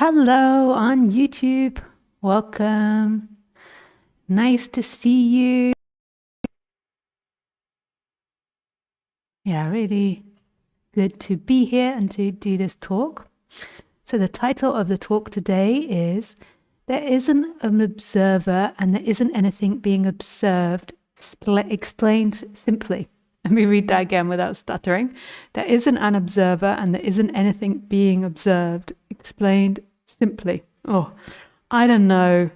Hello on YouTube. Welcome. Nice to see you. Yeah, really good to be here and to do this talk. So the title of the talk today is There Isn't an Observer and There Isn't Anything Being Observed, Explained Simply. Let me read that again without stuttering. There isn't an observer and there isn't anything being observed, explained simply. Oh, I don't know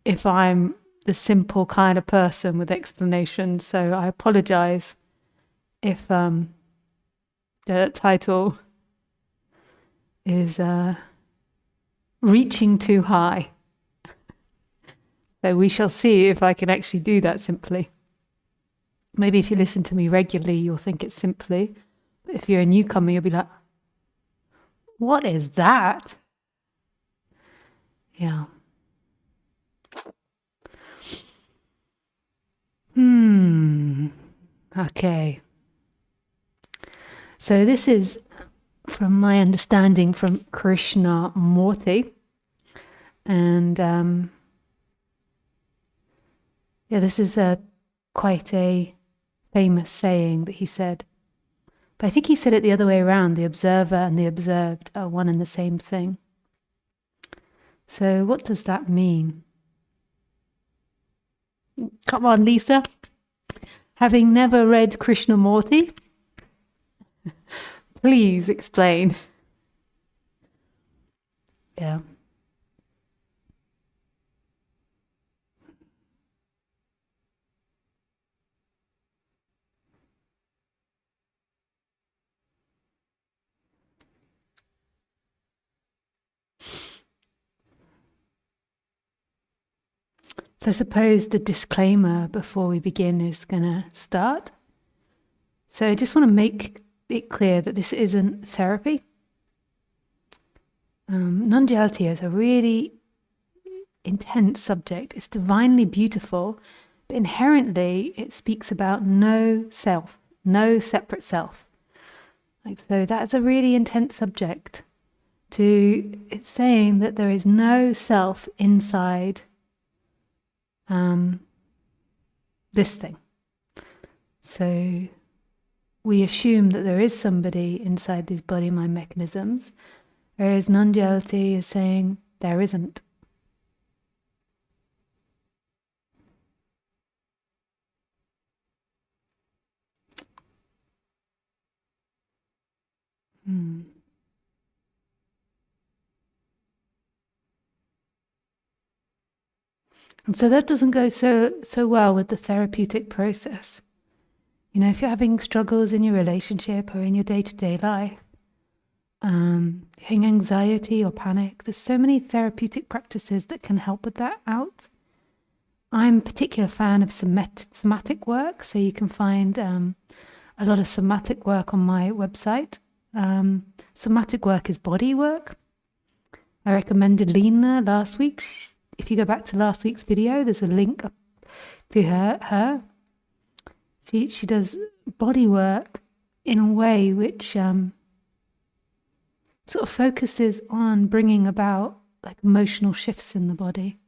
if I'm the simple kind of person with explanations, so I apologize if the title is reaching too high. So we shall see if I can actually do that simply. Maybe if you listen to me regularly, you'll think it's simply. But if you're a newcomer, you'll be like, what is that? Yeah. Okay. So this is, from my understanding, from Krishnamurti. And this is quite a famous saying that he said. But I think he said it the other way around. The observer and the observed are one and the same thing. So what does that mean? Come on, Lisa. Having never read Krishnamurti, please explain. Yeah. So I suppose the disclaimer before we begin is going to start. So I just want to make it clear that this isn't therapy. Non-duality is a really intense subject. It's divinely beautiful, but inherently it speaks about no self, no separate self. So that's a really intense subject. It's saying that there is no self inside this thing. So we assume that there is somebody inside these body-mind mechanisms, whereas non-duality is saying there isn't. And so that doesn't go so well with the therapeutic process. You know, if you're having struggles in your relationship or in your day-to-day life, having anxiety or panic, there's so many therapeutic practices that can help with that out. I'm a particular fan of somatic work, so you can find a lot of somatic work on my website. Somatic work is body work. I recommended Lena last week. If you go back to last week's video, there's a link up to her. She does body work in a way which sort of focuses on bringing about like emotional shifts in the body.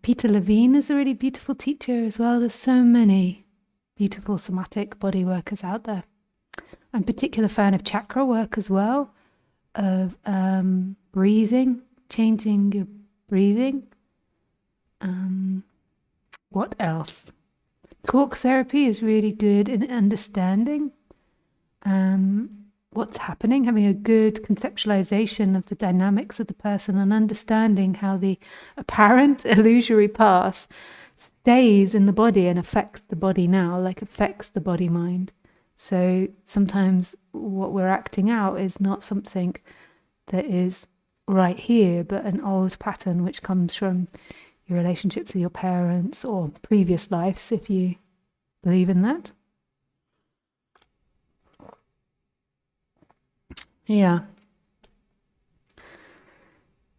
Peter Levine is a really beautiful teacher as well. There's so many beautiful somatic body workers out there. I'm a particular fan of chakra work as well, of breathing, changing your breathing. What else? Talk therapy is really good in understanding what's happening, having a good conceptualization of the dynamics of the person and understanding how the apparent illusory past stays in the body and affects the body now, like affects the body mind. So sometimes what we're acting out is not something that is right here, but an old pattern which comes from your relationships with your parents or previous lives, if you believe in that. Yeah.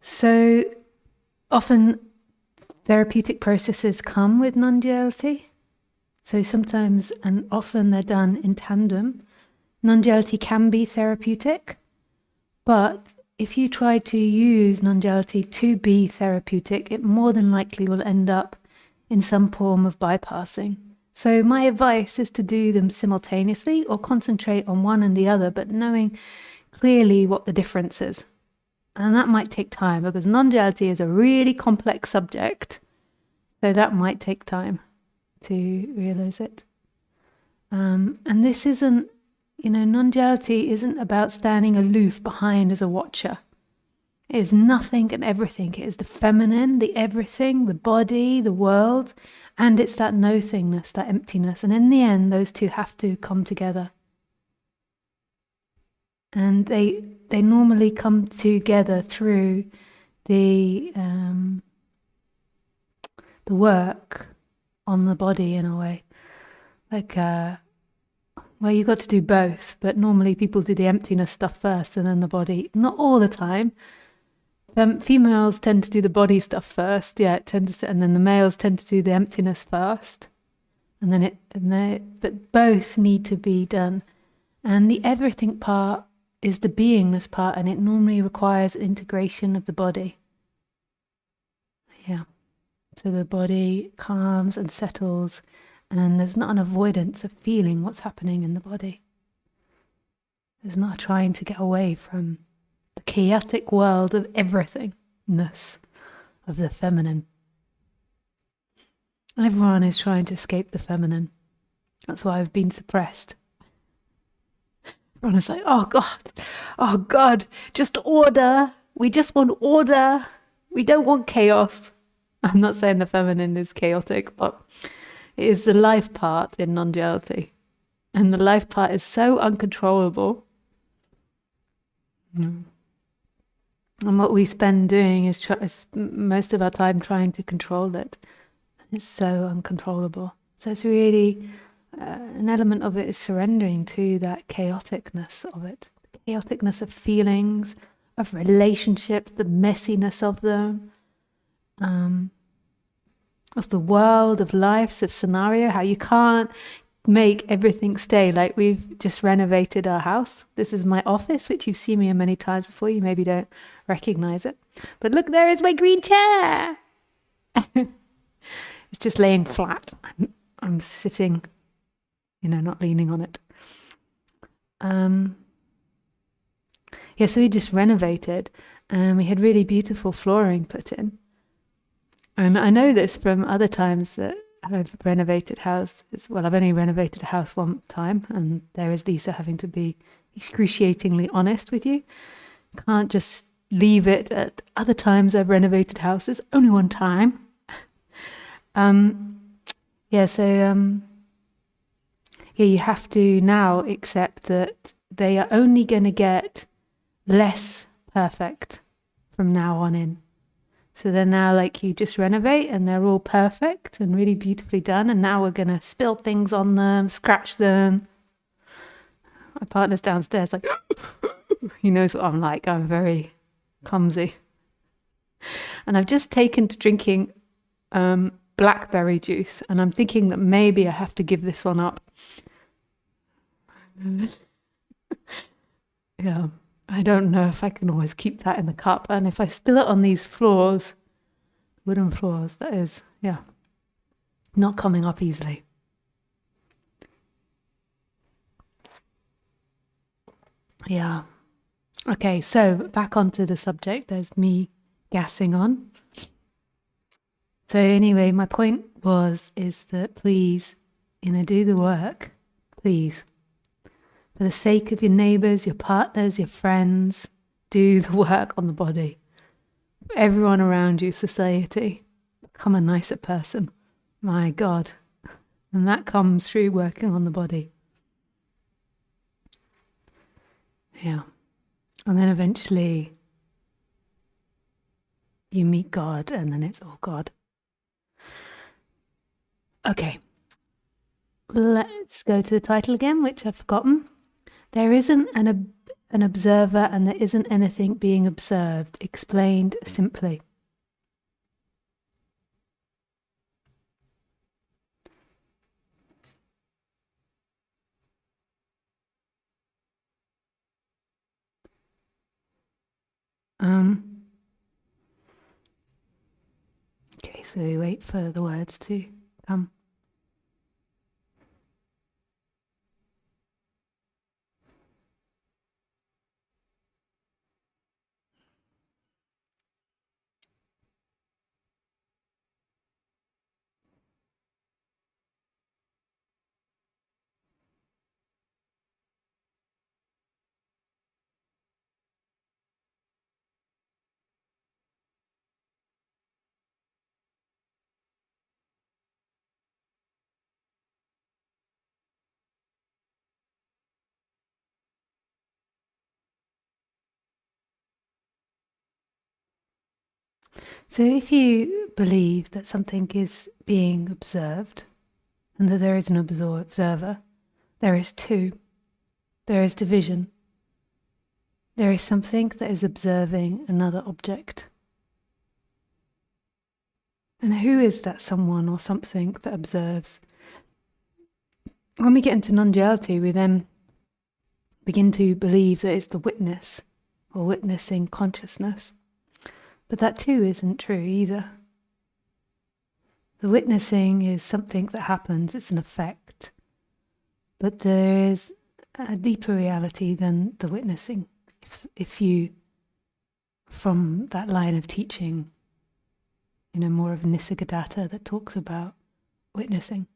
So often therapeutic processes come with non-duality. So sometimes and often they're done in tandem. Non-duality can be therapeutic, but if you try to use non-duality to be therapeutic, it more than likely will end up in some form of bypassing. So my advice is to do them simultaneously or concentrate on one and the other, but knowing clearly what the difference is. And that might take time because non-duality is a really complex subject. So that might take time to realize it. And this isn't, non-duality isn't about standing aloof behind as a watcher. It is nothing and everything. It is the feminine, the everything, the body, the world, and it's that nothingness, that emptiness. And in the end, those two have to come together. And they normally come together through the work on the body in a way. Like, well, you've got to do both, but normally people do the emptiness stuff first and then the body. Not all the time. Females tend to do the body stuff first, and then the males tend to do the emptiness first, but both need to be done. And the everything part is the beingness part, and it normally requires integration of the body. Yeah. So the body calms and settles, and there's not an avoidance of feeling what's happening in the body. There's not trying to get away from the chaotic world of everythingness of the feminine. Everyone is trying to escape the feminine. That's why I've been suppressed. Everyone is like, oh God, just order. We just want order. We don't want chaos. I'm not saying the feminine is chaotic, but it is the life part in non-duality. And the life part is so uncontrollable. And what we spend doing is most of our time trying to control it. It's so uncontrollable. So it's really, an element of it is surrendering to that chaoticness of it. The chaoticness of feelings, of relationships, the messiness of them. Of the world, of life, of scenario, how you can't make everything stay. Like we've just renovated our house. This is my office, which you've seen me in many times before. You maybe don't recognize it. But look, there is my green chair. It's just laying flat. I'm sitting, not leaning on it. So we just renovated and we had really beautiful flooring put in. And I know this from other times that I've renovated houses. Well, I've only renovated a house one time, and there is Lisa having to be excruciatingly honest with you. Can't just leave it at other times I've renovated houses. Only one time. You have to now accept that they are only going to get less perfect from now on in. So they're now like you just renovate and they're all perfect and really beautifully done. And now we're going to spill things on them, scratch them. My partner's downstairs like, he knows what I'm like. I'm very clumsy. And I've just taken to drinking blackberry juice. And I'm thinking that maybe I have to give this one up. Yeah. I don't know if I can always keep that in the cup. And if I spill it on these floors, wooden floors, that is, not coming up easily. Yeah. Okay, so back onto the subject. There's me gassing on. So anyway, my point is that please, do the work, please. For the sake of your neighbours, your partners, your friends, do the work on the body. Everyone around you, society, become a nicer person. My God. And that comes through working on the body. Yeah. And then eventually you meet God and then it's all God. Okay. Let's go to the title again, which I've forgotten. There isn't an observer and there isn't anything being observed, explained simply. so we wait for the words to come. So if you believe that something is being observed and that there is an observer, there is two. There is division. There is something that is observing another object. And who is that someone or something that observes? When we get into non-duality, we then begin to believe that it's the witness or witnessing consciousness. But that too isn't true either. The witnessing is something that happens, it's an effect. But there is a deeper reality than the witnessing. If you, from that line of teaching, more of Nisargadatta that talks about witnessing.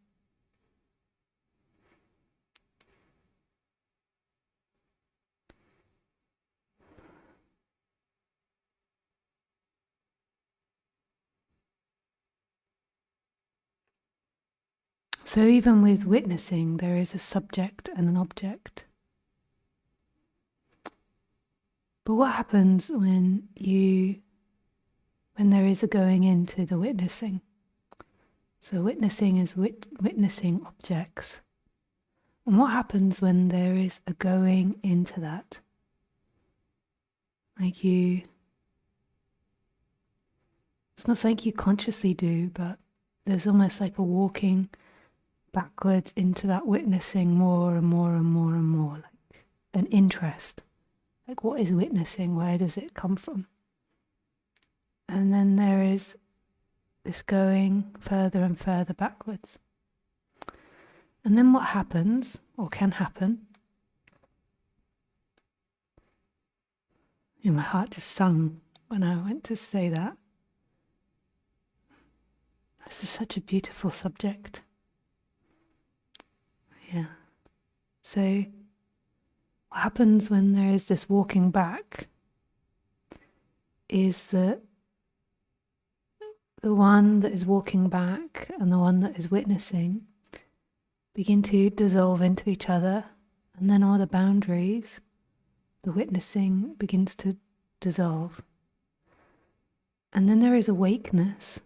So even with witnessing, there is a subject and an object. But what happens when there is a going into the witnessing? So witnessing is witnessing objects. And what happens when there is a going into that? It's not something you consciously do, but there's almost like a walking backwards into that witnessing more and more and more and more, like an interest. Like, what is witnessing? Where does it come from? And then there is this going further and further backwards. And then what happens, or can happen, my heart just sung when I went to say that. This is such a beautiful subject. Yeah. So what happens when there is this walking back is that the one that is walking back and the one that is witnessing begin to dissolve into each other, and then all the boundaries, the witnessing begins to dissolve. And then there is awakeness.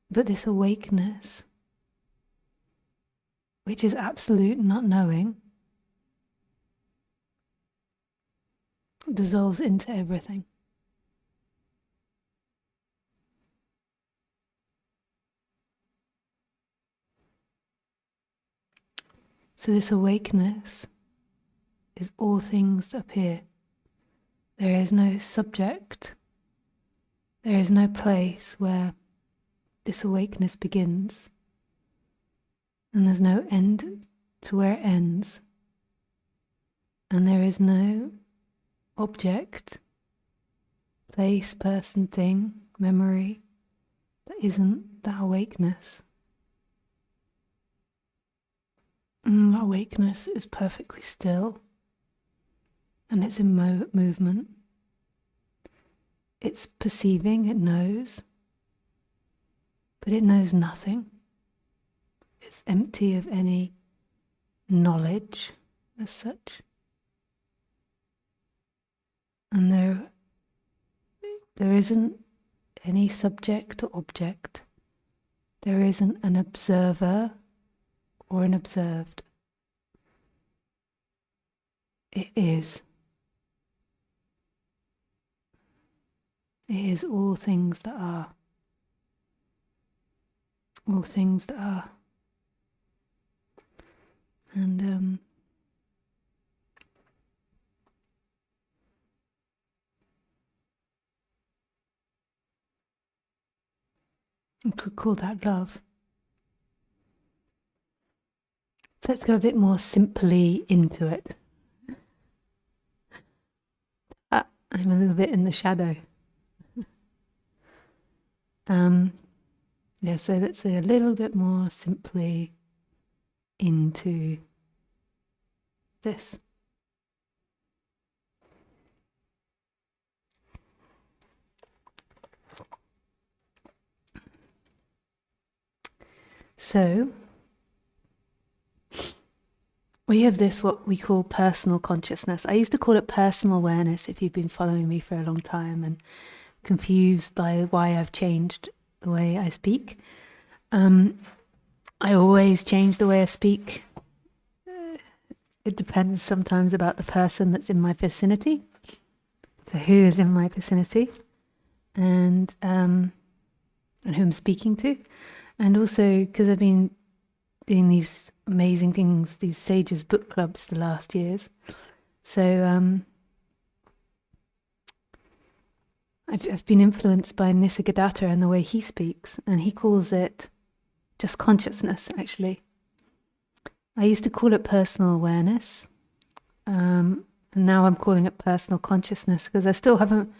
But this awakeness, which is absolute not knowing, dissolves into everything. So this awakeness is all things that appear. There is no subject. There is no place where this awakeness begins. And there's no end to where it ends. And there is no object, place, person, thing, memory that isn't that awakeness. Awakeness is perfectly still, and it's in movement. It's perceiving, it knows, but it knows nothing. It's empty of any knowledge as such. And there isn't any subject or object. There isn't an observer or an observed. It is. It is all things that are. All things that are. And You could call that love. So let's go a bit more simply into it. I'm a little bit in the shadow. So let's say a little bit more simply into this. So we have this, what we call personal consciousness. I used to call it personal awareness if you've been following me for a long time and confused by why I've changed the way I speak. I always change the way I speak. It depends sometimes about the person that's in my vicinity. So who is in my vicinity and who I'm speaking to. And also because I've been doing these amazing things, these Sages book clubs the last years. So I've been influenced by Nisargadatta and the way he speaks, and he calls it just consciousness, actually. I used to call it personal awareness, and now I'm calling it personal consciousness because I still haven't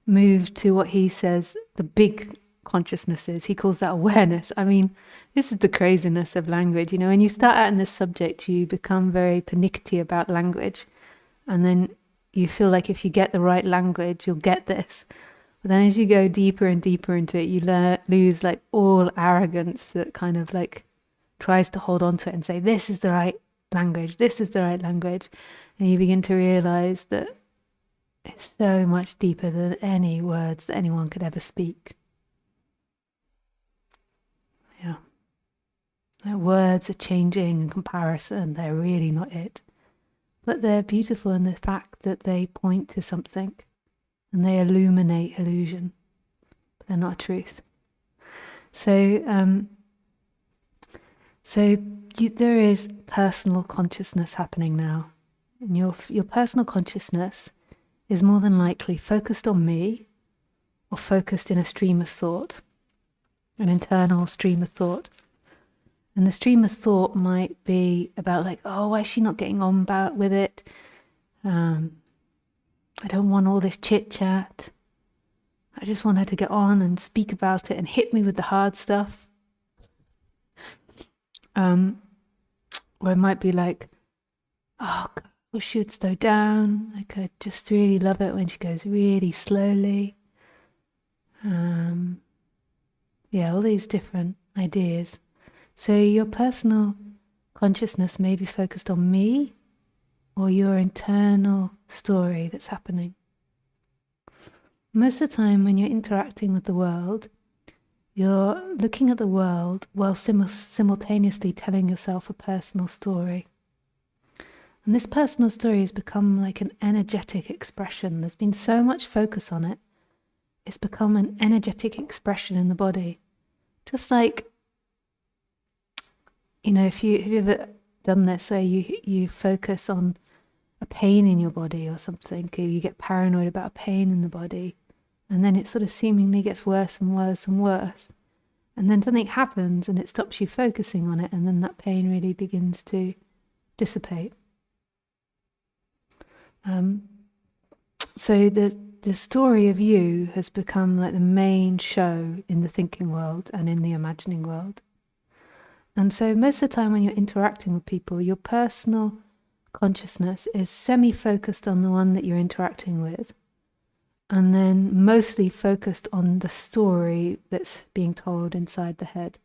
moved to what he says the big consciousness is. He calls that awareness. I mean, this is the craziness of language. You know, when you start out in this subject, you become very pernickety about language, and then you feel like if you get the right language, you'll get this. But then as you go deeper and deeper into it, you lose like all arrogance that kind of like tries to hold on to it and say, this is the right language, this is the right language. And you begin to realize that it's so much deeper than any words that anyone could ever speak. Yeah. Like words are changing in comparison, they're really not it. But they're beautiful in the fact that they point to something and they illuminate illusion. But they're not a truth. So there is personal consciousness happening now. And your personal consciousness is more than likely focused on me or focused in a stream of thought, an internal stream of thought. And the stream of thought might be about like, oh, why is she not getting on with it? I don't want all this chit chat. I just want her to get on and speak about it and hit me with the hard stuff. Or it might be like, oh, God, I wish she would slow down. Like, I just really love it when she goes really slowly. All these different ideas. So your personal consciousness may be focused on me or your internal story that's happening. Most of the time when you're interacting with the world, you're looking at the world while simultaneously telling yourself a personal story. And this personal story has become like an energetic expression. There's been so much focus on it. It's become an energetic expression in the body. Just like, you know, have you ever done this where you focus on a pain in your body or something, or you get paranoid about a pain in the body, and then it sort of seemingly gets worse and worse and worse. And then something happens and it stops you focusing on it, and then that pain really begins to dissipate. So the story of you has become like the main show in the thinking world and in the imagining world. And so most of the time when you're interacting with people, your personal consciousness is semi-focused on the one that you're interacting with, and then mostly focused on the story that's being told inside the head.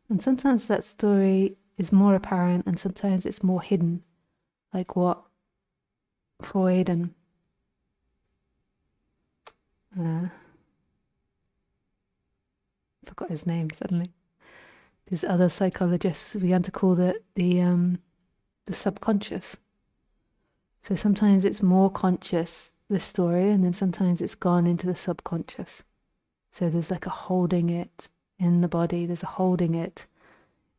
And sometimes that story is more apparent and sometimes it's more hidden, like what Freud and forgot his name suddenly. These other psychologists began to call it the subconscious. So sometimes it's more conscious, this story, and then sometimes it's gone into the subconscious. So there's like a holding it in the body, there's a holding it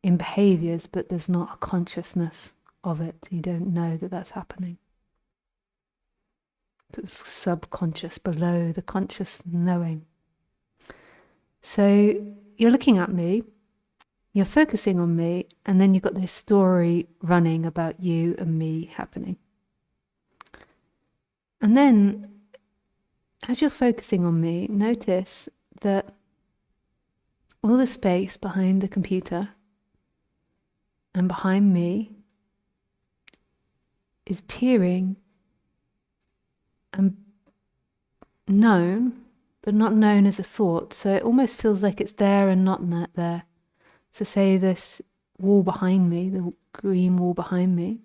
in behaviors, but there's not a consciousness of it. You don't know that that's happening. It's subconscious, below the conscious knowing. So you're looking at me, you're focusing on me, and then you've got this story running about you and me happening. And then, as you're focusing on me, notice that all the space behind the computer and behind me is appearing and known, but not known as a thought. So it almost feels like it's there and not there. So say this wall behind me, the green wall behind me,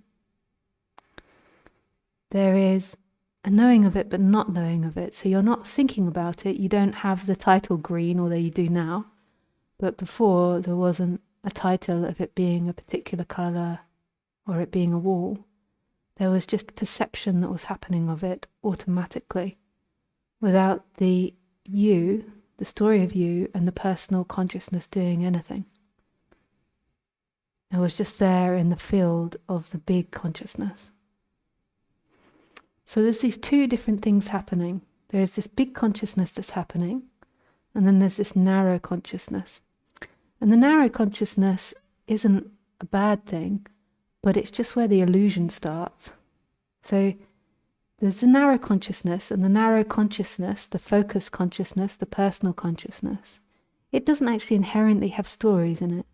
there is a knowing of it, but not knowing of it. So you're not thinking about it. You don't have the title green, although you do now. But before, there wasn't a title of it being a particular color or it being a wall. There was just perception that was happening of it automatically, without the you, the story of you, and the personal consciousness doing anything. It was just there in the field of the big consciousness. So there's these two different things happening. There is this big consciousness that's happening, and then there's this narrow consciousness. And the narrow consciousness isn't a bad thing, but it's just where the illusion starts. So there's the narrow consciousness, and the narrow consciousness, the focus consciousness, the personal consciousness, it doesn't actually inherently have stories in it.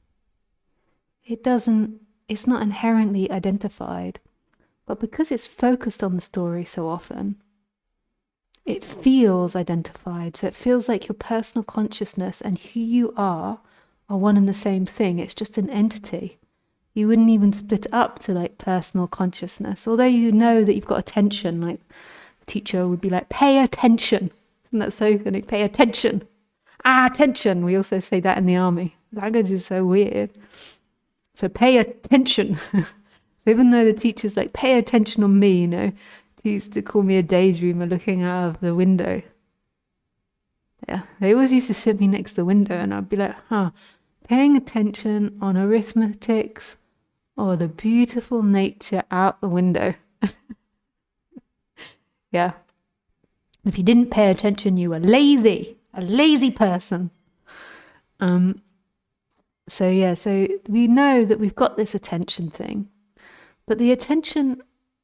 It's not inherently identified, but because it's focused on the story so often, it feels identified. So it feels like your personal consciousness and who you are one and the same thing. It's just an entity. You wouldn't even split it up to like personal consciousness, although you know that you've got attention. Like the teacher would be like, pay attention. Isn't that so funny? Pay attention. Attention. We also say that in the army. Language is so weird. So pay attention. So even though the teacher's like, pay attention on me, they used to call me a daydreamer looking out of the window. Yeah, they always used to sit me next to the window and I'd be like, paying attention on arithmetics or the beautiful nature out the window. Yeah. If you didn't pay attention, you were lazy, a lazy person. So we know that we've got this attention thing, but the attention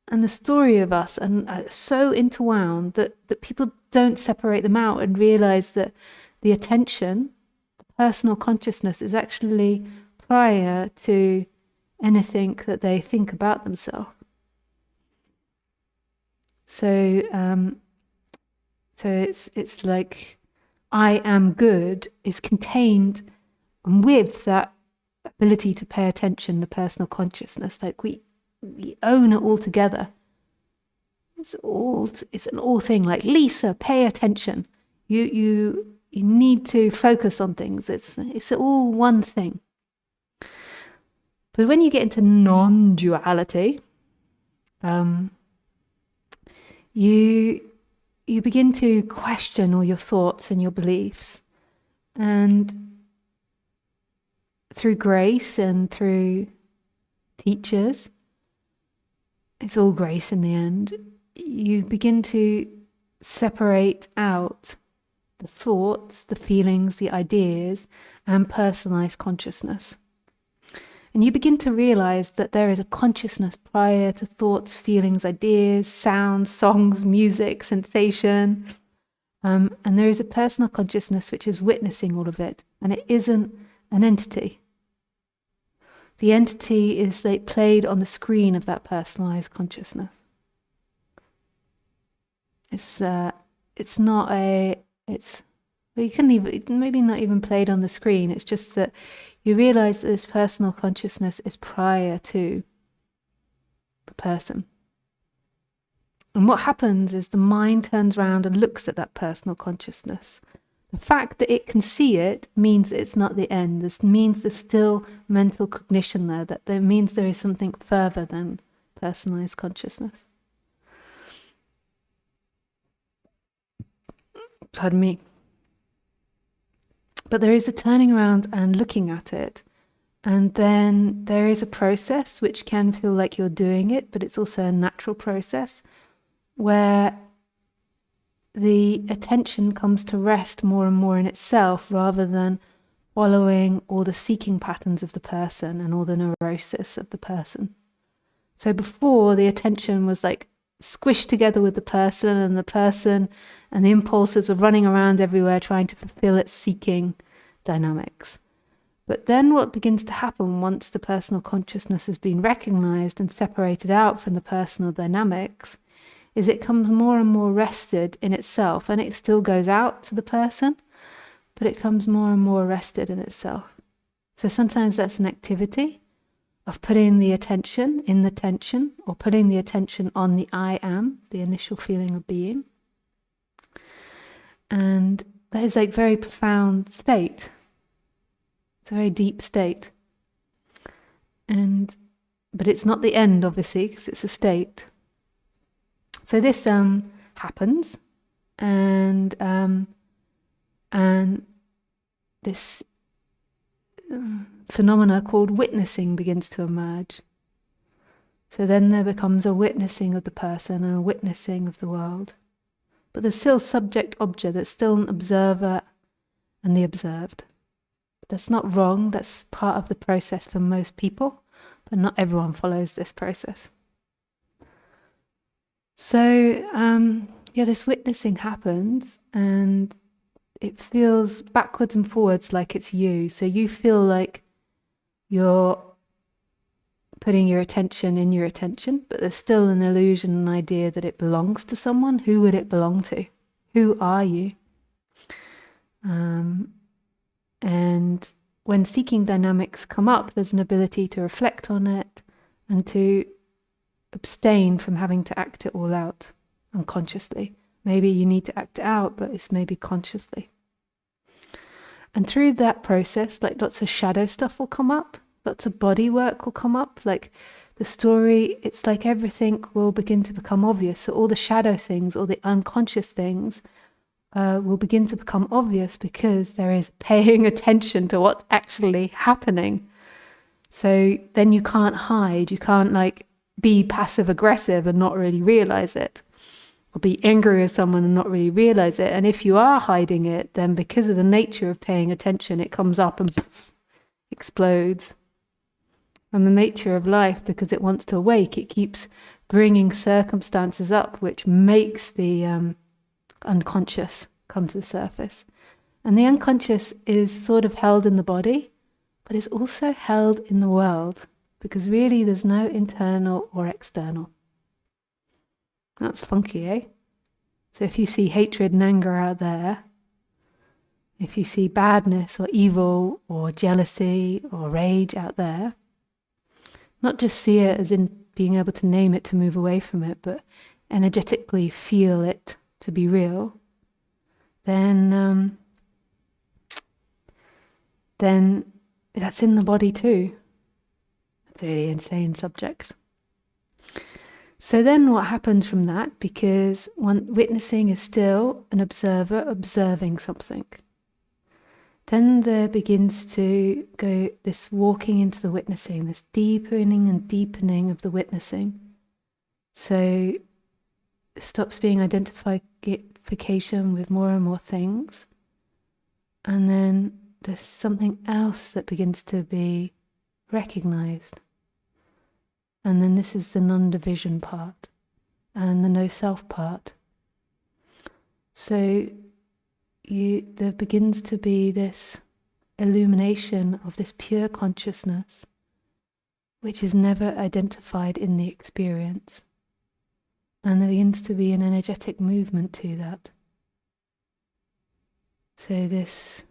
and the story of us are so interwound that people don't separate them out and realize that the attention, the personal consciousness, is actually prior to anything that they think about themselves. So it's like I am good is contained with that ability to pay attention, the personal consciousness. Like we own it all together. It's an all thing. Like, Lisa, pay attention. You need to focus on things. It's all one thing. But when you get into non-duality, you begin to question all your thoughts and your beliefs, and through grace and through teachers, it's all grace in the end, you begin to separate out the thoughts, the feelings, the ideas, and personalized consciousness. And you begin to realize that there is a consciousness prior to thoughts, feelings, ideas, sounds, songs, music, sensation. And there is a personal consciousness which is witnessing all of it. And it isn't an entity. The entity is like played on the screen of that personalized consciousness. You can even, maybe not even played on the screen. It's just that you realize that this personal consciousness is prior to the person. And what happens is the mind turns around and looks at that personal consciousness. The fact that it can see it means that it's not the end. This means there's still mental cognition there, that there means there is something further than personalized consciousness. Pardon me. But there is a turning around and looking at it. And then there is a process which can feel like you're doing it, but it's also a natural process where the attention comes to rest more and more in itself rather than following all the seeking patterns of the person and all the neurosis of the person. So before, the attention was like squished together with the person and the impulses were running around everywhere trying to fulfill its seeking dynamics. But then what begins to happen once the personal consciousness has been recognized and separated out from the personal dynamics is it comes more and more rested in itself, and it still goes out to the person, but it comes more and more rested in itself. So sometimes that's an activity of putting the attention in the tension, or putting the attention on the I am, the initial feeling of being. And that is like very profound state. It's a very deep state. But it's not the end, obviously, because it's a state. So this happens, and this phenomena called witnessing begins to emerge. So then there becomes a witnessing of the person and a witnessing of the world. But there's still subject-object, there's still an observer and the observed. But that's not wrong, that's part of the process for most people, but not everyone follows this process. So, this witnessing happens, and it feels backwards and forwards like it's you. So you feel like you're putting your attention in your attention, but there's still an illusion, an idea that it belongs to someone. Who would it belong to? Who are you? And when seeking dynamics come up, there's an ability to reflect on it and to abstain from having to act it all out unconsciously. Maybe you need to act it out, but it's maybe consciously. And through that process, like lots of shadow stuff will come up, lots of body work will come up, like the story, it's like everything will begin to become obvious. So all the shadow things, all the unconscious things will begin to become obvious because there is paying attention to what's actually happening. So then you can't hide, you can't like be passive aggressive and not really realize it, or be angry with someone and not really realize it. And if you are hiding it, then because of the nature of paying attention, it comes up and explodes. And the nature of life, because it wants to awake, it keeps bringing circumstances up which makes the unconscious come to the surface. And the unconscious is sort of held in the body, but it's also held in the world, because really there's no internal or external. That's funky, eh? So if you see hatred and anger out there, if you see badness or evil or jealousy or rage out there, not just see it as in being able to name it to move away from it, but energetically feel it to be real, then that's in the body too. It's a really insane subject. So then what happens from that, because one witnessing is still an observer observing something, then there begins to go this walking into the witnessing, this deepening and deepening of the witnessing. So it stops being identification with more and more things. And then there's something else that begins to be recognized. And then this is the non-division part and the no-self part. So there begins to be this illumination of this pure consciousness, which is never identified in the experience. And there begins to be an energetic movement to that. So this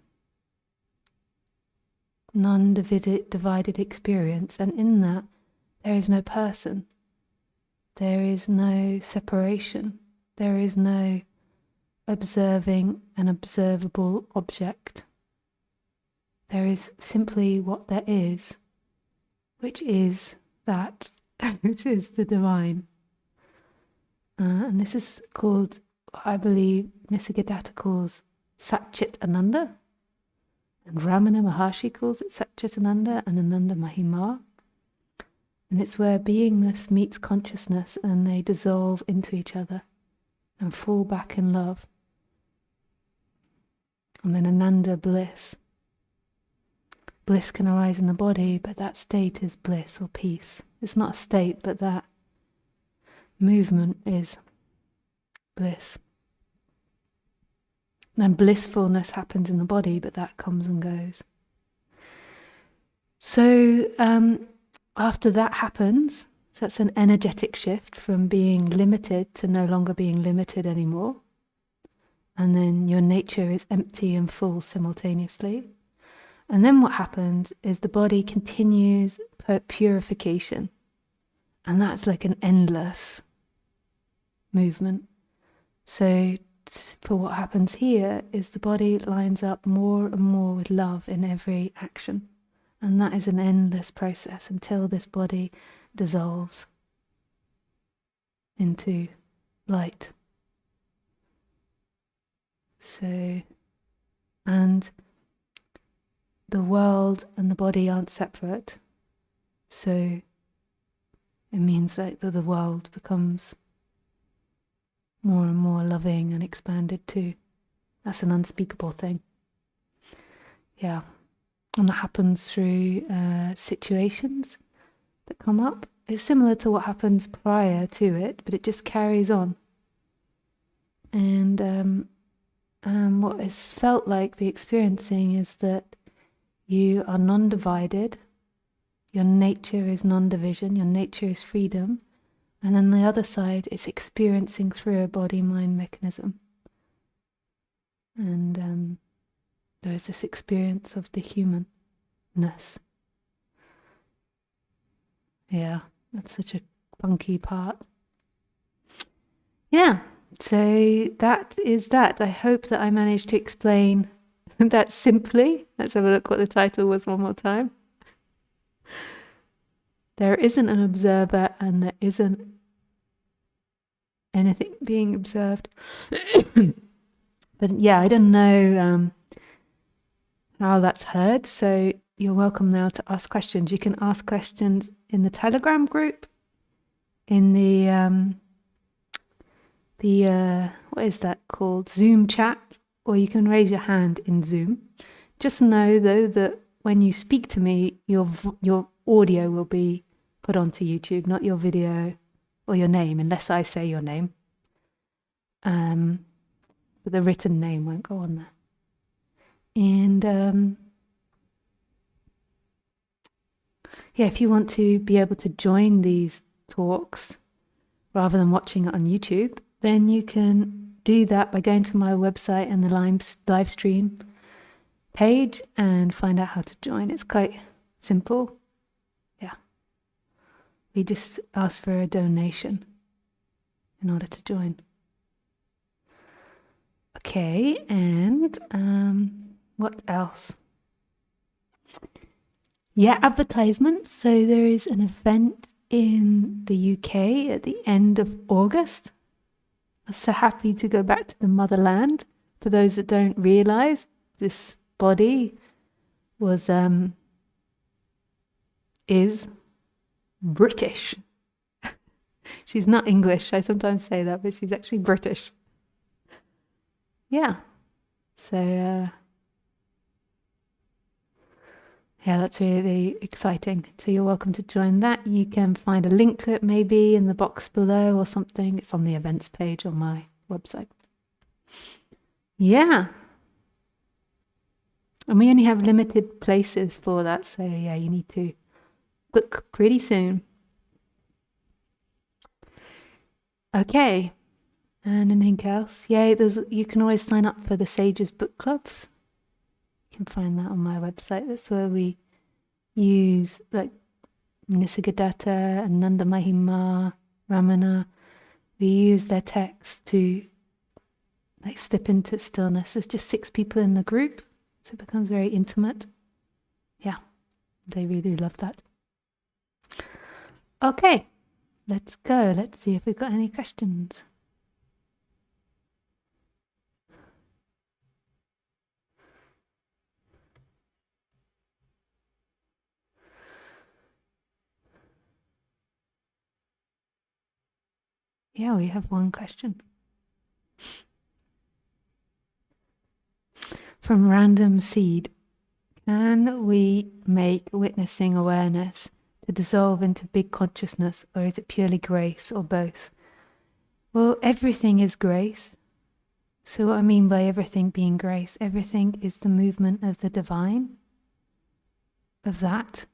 non-divided experience, and in that there is no person, there is no separation, there is no observing an observable object. There is simply what there is, which is that, which is the divine. And this is called, I believe, Nisargadatta calls Satchit Ananda, and Ramana Maharshi calls it Satchit Ananda and Ananda Mahima. And it's where beingness meets consciousness and they dissolve into each other and fall back in love. And then Ananda bliss. bliss can arise in the body, but that state is bliss or peace. It's not a state, but that movement is bliss. And blissfulness happens in the body, but that comes and goes. So after that happens, so that's an energetic shift from being limited to no longer being limited anymore. And then your nature is empty and full simultaneously. And then what happens is the body continues purification. And that's like an endless movement. So for what happens here is the body lines up more and more with love in every action. And that is an endless process until this body dissolves into light. So, and the world and the body aren't separate. So it means that the world becomes more and more loving and expanded too. That's an unspeakable thing. Yeah. And that happens through situations that come up. It's similar to what happens prior to it, but it just carries on. And what is felt like the experiencing is that you are non-divided. Your nature is non-division. Your nature is freedom. And then the other side is experiencing through a body-mind mechanism. And there is this experience of the humanness. Yeah, that's such a funky part. Yeah, so that is that. I hope that I managed to explain that simply. Let's have a look what the title was one more time. There isn't an observer and there isn't anything being observed. But yeah, I don't know how that's heard, so you're welcome now to ask questions. You can ask questions in the Telegram group, in the what is that called? Zoom chat, or you can raise your hand in Zoom. Just know though that when you speak to me, your audio will be put onto YouTube, not your video or your name, unless I say your name. But the written name won't go on there. And yeah, if you want to be able to join these talks rather than watching it on YouTube, then you can do that by going to my website and the live stream page and find out how to join. It's quite simple. Yeah. We just ask for a donation in order to join. Okay, and what else? Yeah, advertisements. So there is an event in the UK at the end of August. I'm so happy to go back to the motherland. For those that don't realize, this body was is British. She's not English. I sometimes say that, but she's actually British. Yeah. So yeah, that's really exciting. So you're welcome to join that. You can find a link to it maybe in the box below or something. It's on the events page on my website. Yeah. And we only have limited places for that. So yeah, you need to book pretty soon. Okay. And anything else? Yeah, you can always sign up for the Sages book clubs. You can find that on my website. That's where we use like Nisargadatta and Nanda Mahima, Ramana. We use their texts to like step into stillness. There's just 6 people in the group, so it becomes very intimate. Yeah, they really love that. Okay, let's go. Let's see if we've got any questions. Yeah, we have one question. From Random Seed. Can we make witnessing awareness to dissolve into big consciousness, or is it purely grace, or both? Well, everything is grace. So what I mean by everything being grace, everything is the movement of the divine, of that.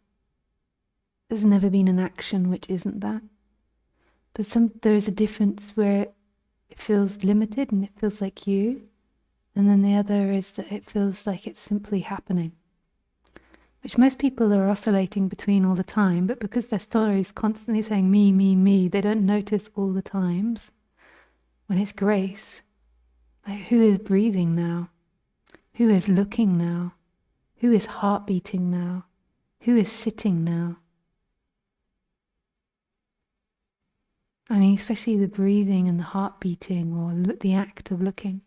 There's never been an action which isn't that. But there is a difference where it feels limited and it feels like you, and then the other is that it feels like it's simply happening, which most people are oscillating between all the time, but because their story is constantly saying me, me, me, they don't notice all the times when it's grace. Like, who is breathing now? Who is looking now? Who is heart beating now? Who is sitting now? I mean, especially the breathing and the heart beating, or the act of looking.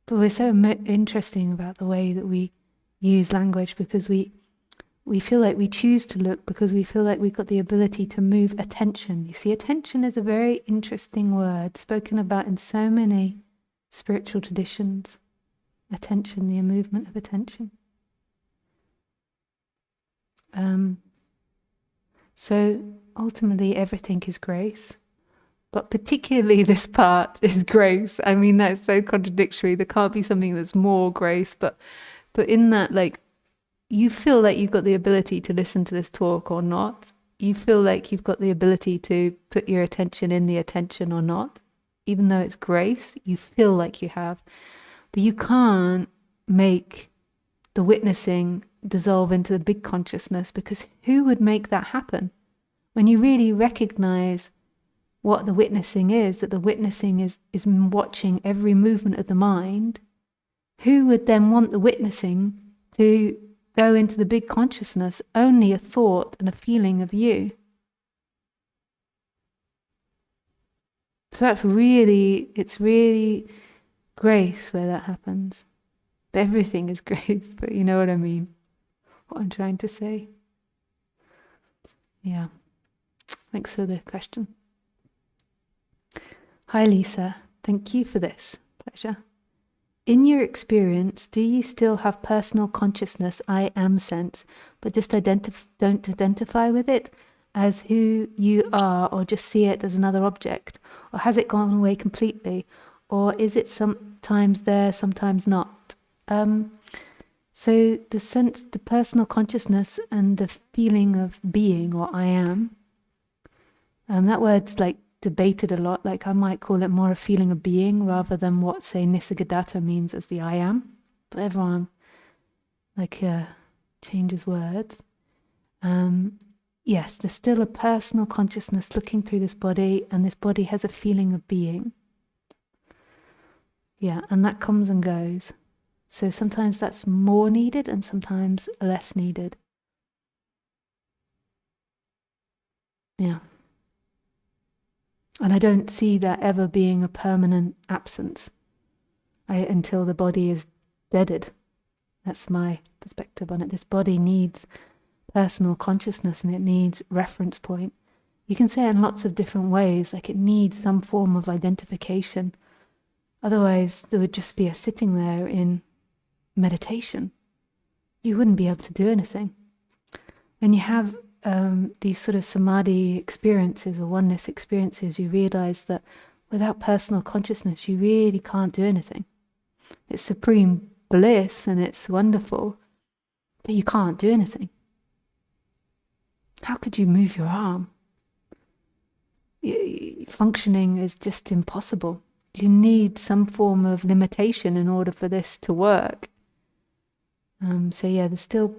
But we're so interesting about the way that we use language, because we feel like we choose to look because we feel like we've got the ability to move attention. You see, attention is a very interesting word spoken about in so many spiritual traditions. Attention, the movement of attention. So ultimately everything is grace, but particularly this part is grace. I mean, that's so contradictory. There can't be something that's more grace, but in that, like, you feel like you've got the ability to listen to this talk or not. You feel like you've got the ability to put your attention in the attention or not. Even though it's grace, you feel like you have. But you can't make the witnessing dissolve into the big consciousness, because who would make that happen? When you really recognize what the witnessing is, that the witnessing is watching every movement of the mind, who would then want the witnessing to go into the big consciousness? Only a thought and a feeling of you. So it's really grace where that happens. But everything is grace, but you know what I mean, what I'm trying to say. Yeah. Thanks for the question. Hi Lisa, thank you for this. Pleasure. In your experience, do you still have personal consciousness, I am sense, but just don't identify with it as who you are, or just see it as another object? Or has it gone away completely? Or is it sometimes there, sometimes not? So the sense, the personal consciousness and the feeling of being, or I am, that word's like debated a lot. Like, I might call it more a feeling of being rather than what, say, Nisargadatta means as the I am. But everyone changes words. Yes, there's still a personal consciousness looking through this body, and this body has a feeling of being. Yeah, and that comes and goes. So sometimes that's more needed and sometimes less needed. Yeah. And I don't see that ever being a permanent absence until the body is deaded. That's my perspective on it. This body needs personal consciousness and it needs reference point. You can say it in lots of different ways, like it needs some form of identification. Otherwise, there would just be a sitting there in meditation. You wouldn't be able to do anything. When you have these sort of samadhi experiences or oneness experiences, you realize that without personal consciousness, you really can't do anything. It's supreme bliss and it's wonderful, but you can't do anything. How could you move your arm? Functioning is just impossible. You need some form of limitation in order for this to work. So yeah, there's still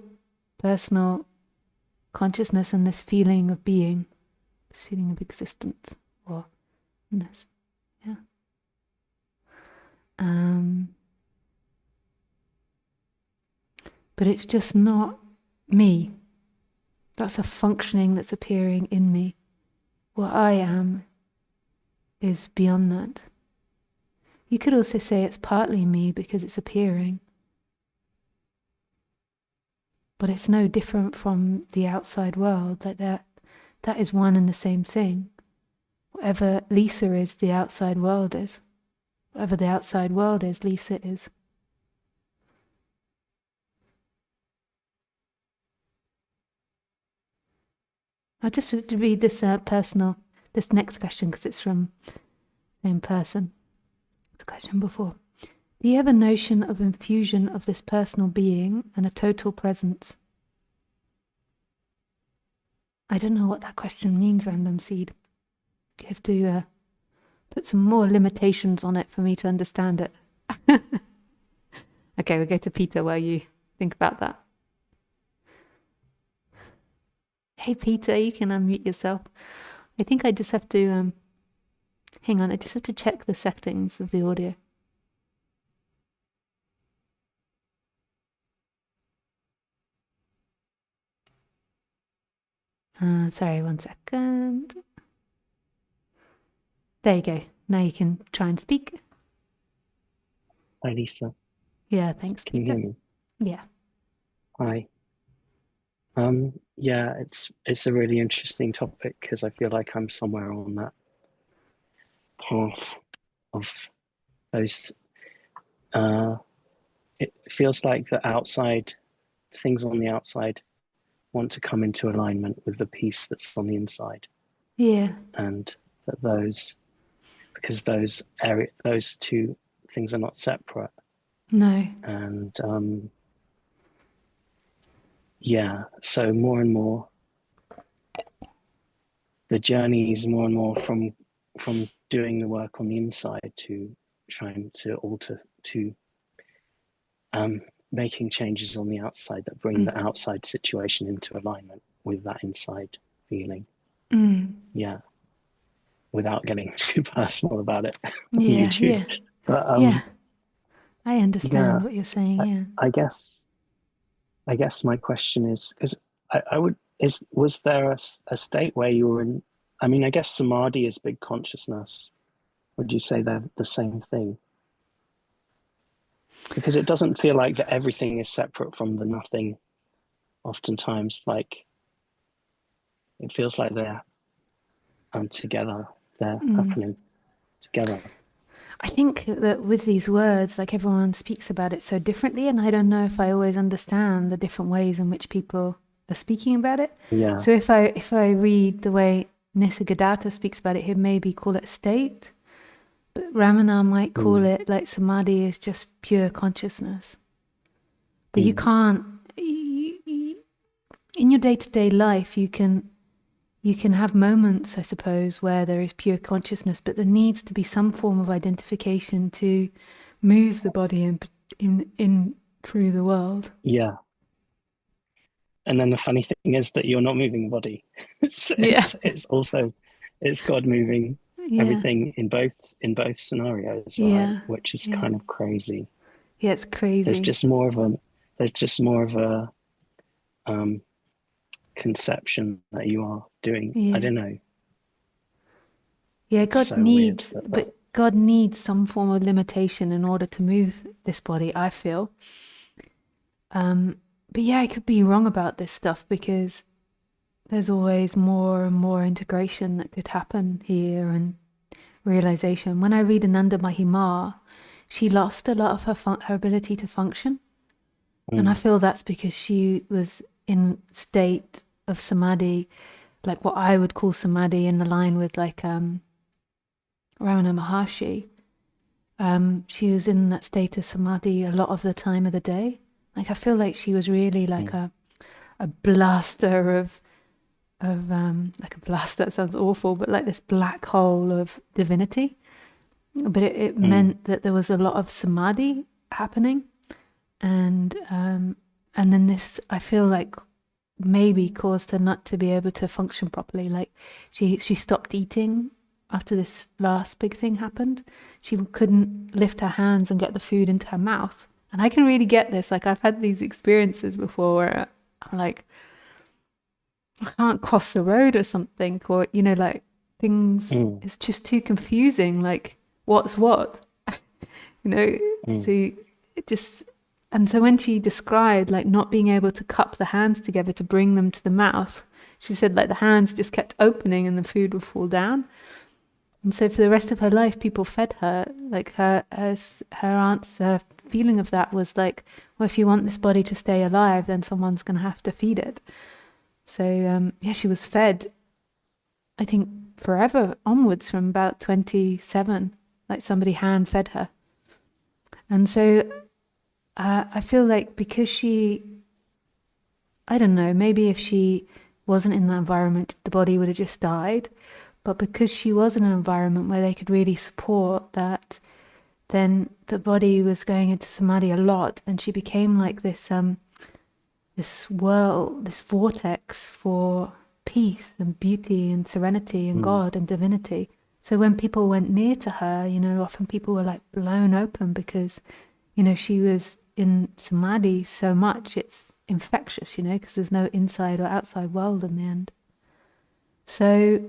personal consciousness and this feeling of being, this feeling of existence or ness. Yeah. But it's just not me. That's a functioning that's appearing in me. What I am is beyond that. You could also say it's partly me because it's appearing. But it's no different from the outside world. Like that is one and the same thing. Whatever Lisa is, the outside world is. Whatever the outside world is, Lisa is. I'll just read this this next question because it's from the same person. The question before. Do you have a notion of infusion of this personal being and a total presence? I don't know what that question means, Random Seed. You have to put some more limitations on it for me to understand it. Okay, we'll go to Peter while you think about that. Hey, Peter, you can unmute yourself. I think I just have to, hang on, I just have to check the settings of the audio. Sorry, 1 second. There you go. Now you can try and speak. Hi, Lisa. Yeah, thanks. Can you hear me? Yeah. Hi. Yeah, it's a really interesting topic because I feel like I'm somewhere on that path of those. It feels like the outside things on the outside want to come into alignment with the peace that's on the inside. Yeah. And that because those two things are not separate. No. And yeah, so more and more the journey is more and more from doing the work on the inside to trying to alter to making changes on the outside that bring the outside situation into alignment with that inside feeling. Yeah, without getting too personal about it on YouTube. Yeah. But yeah. I understand what you're saying. Yeah. I guess my question is because was there a state where you were in? I mean, I guess samadhi is big consciousness. Would you say they're the same thing? Because it doesn't feel like that everything is separate from the nothing. Oftentimes, like it feels like they're together. They're happening together. I think that with these words, like everyone speaks about it so differently, and I don't know if I always understand the different ways in which people are speaking about it. Yeah. So if I read the way Nisargadatta speaks about it, he'd maybe call it state, but Ramana might call it like samadhi is just pure consciousness. But you can't. In your day-to-day life, you can have moments, I suppose, where there is pure consciousness, but there needs to be some form of identification to move the body in through the world. Yeah. And then the funny thing is that you're not moving the body. It's God moving everything in both scenarios, right? Which is kind of crazy. Yeah, it's crazy. There's just more of a conception that you are doing. I don't know. Yeah, God needs, but God needs some form of limitation in order to move this body, I feel. But yeah, I could be wrong about this stuff because there's always more and more integration that could happen here and realization. When I read Ananda Mahima, she lost a lot of her ability to function. And I feel that's because she was in state of samadhi, like what I would call samadhi in the line with like Ramana Maharshi. She was in that state of samadhi a lot of the time of the day. Like I feel like she was really like a blaster of like a blast, that sounds awful, but like this black hole of divinity. But it meant that there was a lot of samadhi happening, and then this, I feel like, maybe caused her not to be able to function properly. Like she stopped eating after this last big thing happened. She couldn't lift her hands and get the food into her mouth. And I can really get this. Like I've had these experiences before where I'm like, I can't cross the road or something, or like things. It's just too confusing. Like what's what, So it just. And so when she described like not being able to cup the hands together to bring them to the mouth, she said like the hands just kept opening and the food would fall down. And so for the rest of her life, people fed her. Like her answer, feeling of that was like, well, if you want this body to stay alive, then someone's going to have to feed it. So yeah, she was fed, I think, forever onwards from about 27, like somebody hand fed her. And so I feel like because she, I don't know, maybe if she wasn't in that environment, the body would have just died. But because she was in an environment where they could really support that, then the body was going into samadhi a lot, and she became like this whirl, this vortex for peace and beauty and serenity and God and divinity. So when people went near to her, often people were like blown open because, she was in samadhi so much, it's infectious, because there's no inside or outside world in the end. So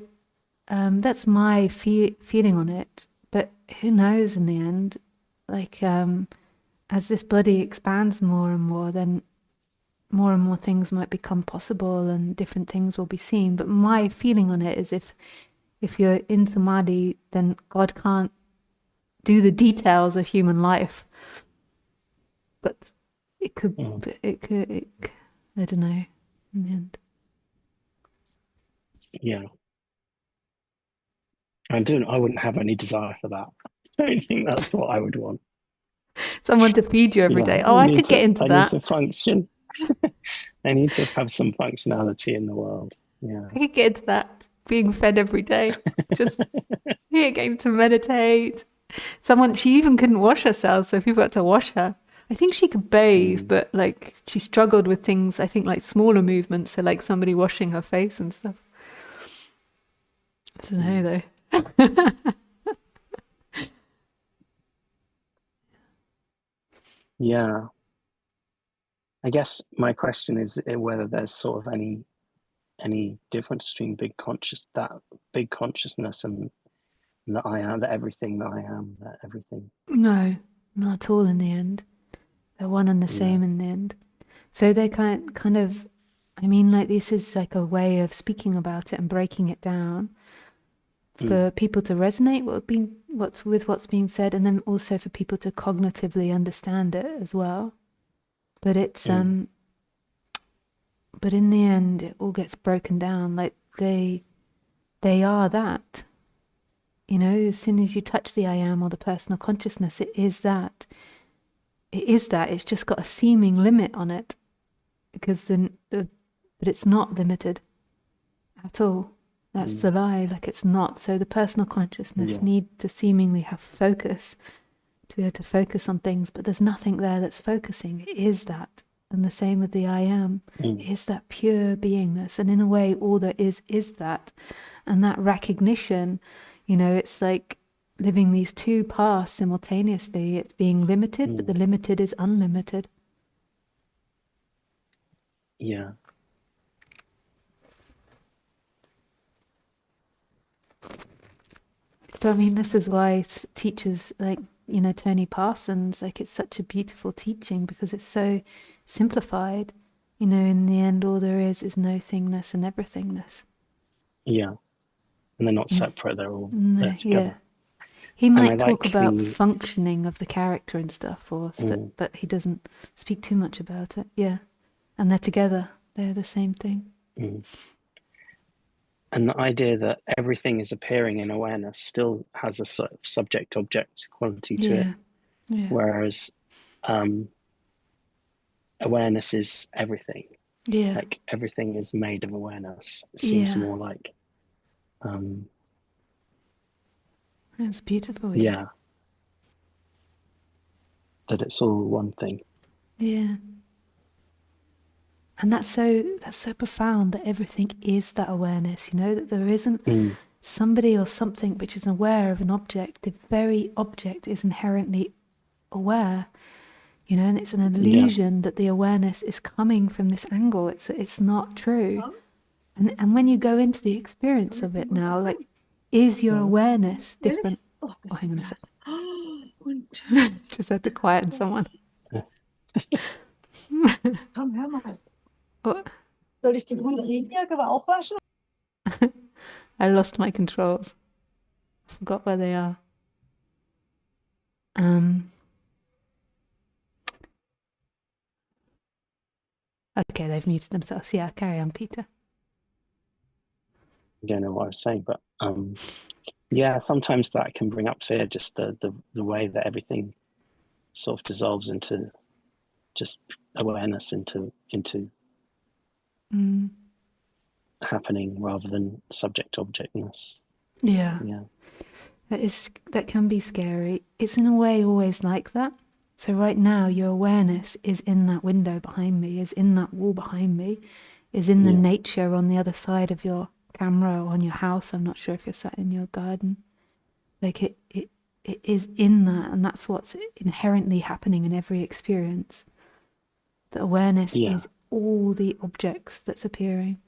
that's my feeling on it. But who knows in the end? Like, as this body expands more and more, then more and more things might become possible and different things will be seen. But my feeling on it is if you're in samadhi, then God can't do the details of human life. But it could, I don't know, in the end. Yeah. I wouldn't have any desire for that. I don't think that's what I would want. Someone to feed you every day. Oh, I could get into I that. need to function. I need to have some functionality in the world. Yeah. I could get into that. Being fed every day. Just getting to meditate. She even couldn't wash herself, so people had to wash her. I think she could bathe, but like she struggled with things, I think like smaller movements, so like somebody washing her face and stuff. I don't know though. Yeah. I guess my question is whether there's sort of any difference between big consciousness and that I am, that everything that I am, that everything. No, not at all in the end. They're one and the same in the end. So they kind of, I mean, like this is like a way of speaking about it and breaking it down for people to resonate what's being said, and then also for people to cognitively understand it as well. But it's but in the end, it all gets broken down. Like they are that. As soon as you touch the I am or the personal consciousness, it is that. It is that. It's just got a seeming limit on it, because but it's not limited at all. That's the lie. Like it's not. So the personal consciousness need to seemingly have focus to be able to focus on things, but there's nothing there that's focusing. It is that. And the same with the I am. It is that pure beingness. And in a way, all there is that. And that recognition, it's like living these two paths simultaneously. It's being limited, but the limited is unlimited. Yeah. So I mean, this is why teachers like, Tony Parsons, like it's such a beautiful teaching because it's so simplified. In the end, all there is no-thingness and everythingness. Yeah. And they're not separate, they're all No, together. Yeah. He might like talk about functioning of the character and stuff, but he doesn't speak too much about it. Yeah. And they're together. They're the same thing. And the idea that everything is appearing in awareness still has a sort of subject-object quality to it. Yeah. Whereas awareness is everything. Yeah. Like everything is made of awareness. It seems more like that's beautiful. Yeah. That it's all one thing. Yeah. And that's so profound, that everything is that awareness, that there isn't somebody or something which is aware of an object. The very object is inherently aware, and it's an illusion that the awareness is coming from this angle. It's not true. And when you go into the experience of it now, like, is your awareness different? Oh, hang on a sec. Just had to quieten someone. Komm, hör mal. What? Soll ich die Regenjacke auch waschen? I lost my controls. I forgot where they are. Okay, they've muted themselves. Yeah, carry on, Peter. I don't know what I was saying, but yeah, sometimes that can bring up fear, just the way that everything sort of dissolves into just awareness, into happening rather than subject objectness. Yeah. Yeah. That can be scary. It's in a way always like that. So right now your awareness is in that window behind me, is in that wall behind me, is in the Yeah. nature on the other side of your camera or on your house. I'm not sure if you're sat in your garden. Like it is in that, and that's what's inherently happening in every experience. The awareness Yeah. is all the objects that's appearing.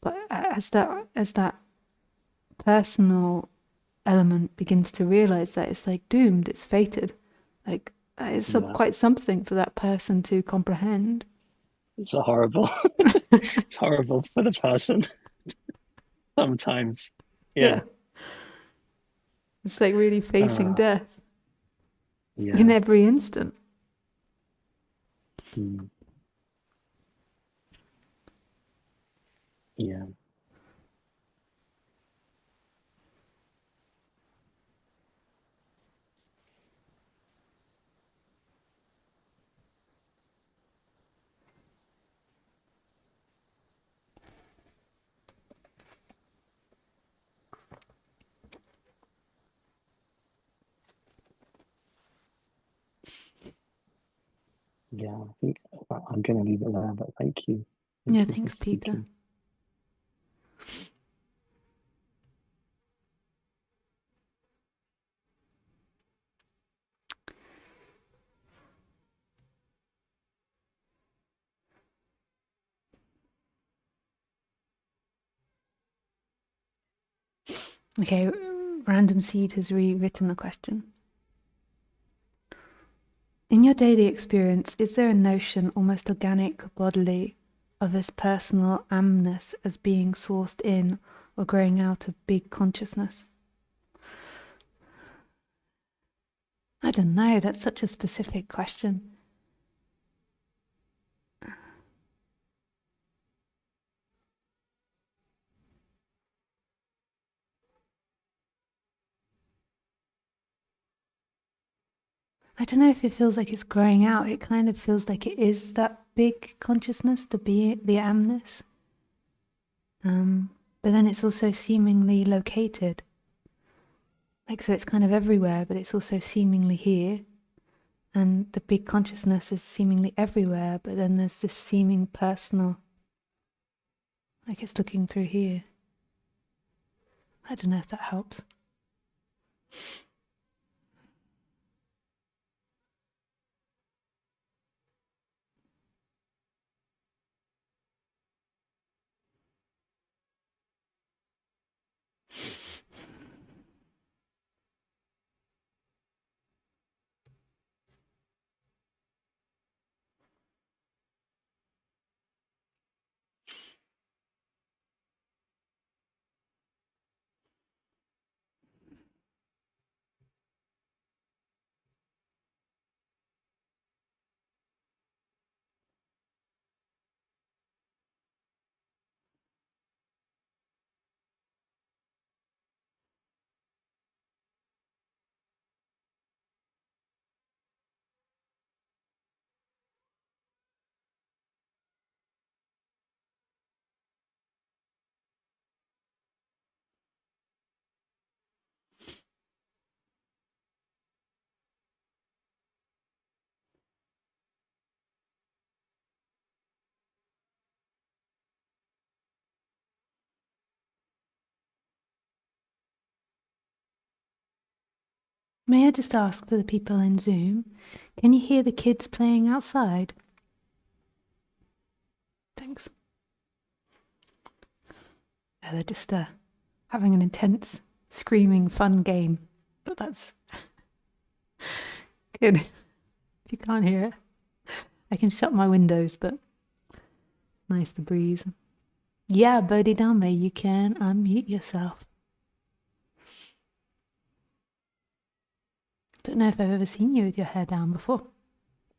But as that personal element begins to realize that, it's like doomed, it's fated. Like it's Yeah. quite something for that person to comprehend. It's a horrible. It's horrible for the person sometimes. Yeah. It's like really facing death in Yeah. every instant. Mm. Yeah. Yeah, I think I'm going to leave it there, but thank you. Yeah, Thank you thanks, for Peter. speaking. Okay, Random Seed has rewritten the question. In your daily experience, is there a notion, almost organic, bodily, of this personal amness as being sourced in or growing out of big consciousness? I don't know, that's such a specific question. I don't know if it feels like it's growing out. It kind of feels like it is that big consciousness, the amness. But then it's also seemingly located. Like, so it's kind of everywhere, but it's also seemingly here. And the big consciousness is seemingly everywhere, but then there's this seeming personal, like it's looking through here. I don't know if that helps. May I just ask for the people in Zoom, can you hear the kids playing outside? Thanks. Yeah, they're just having an intense, screaming, fun game. But that's good. If you can't hear it, I can shut my windows, but it's nice the breeze. Yeah, Bodhidharma, you can unmute yourself. Don't know if I've ever seen you with your hair down before.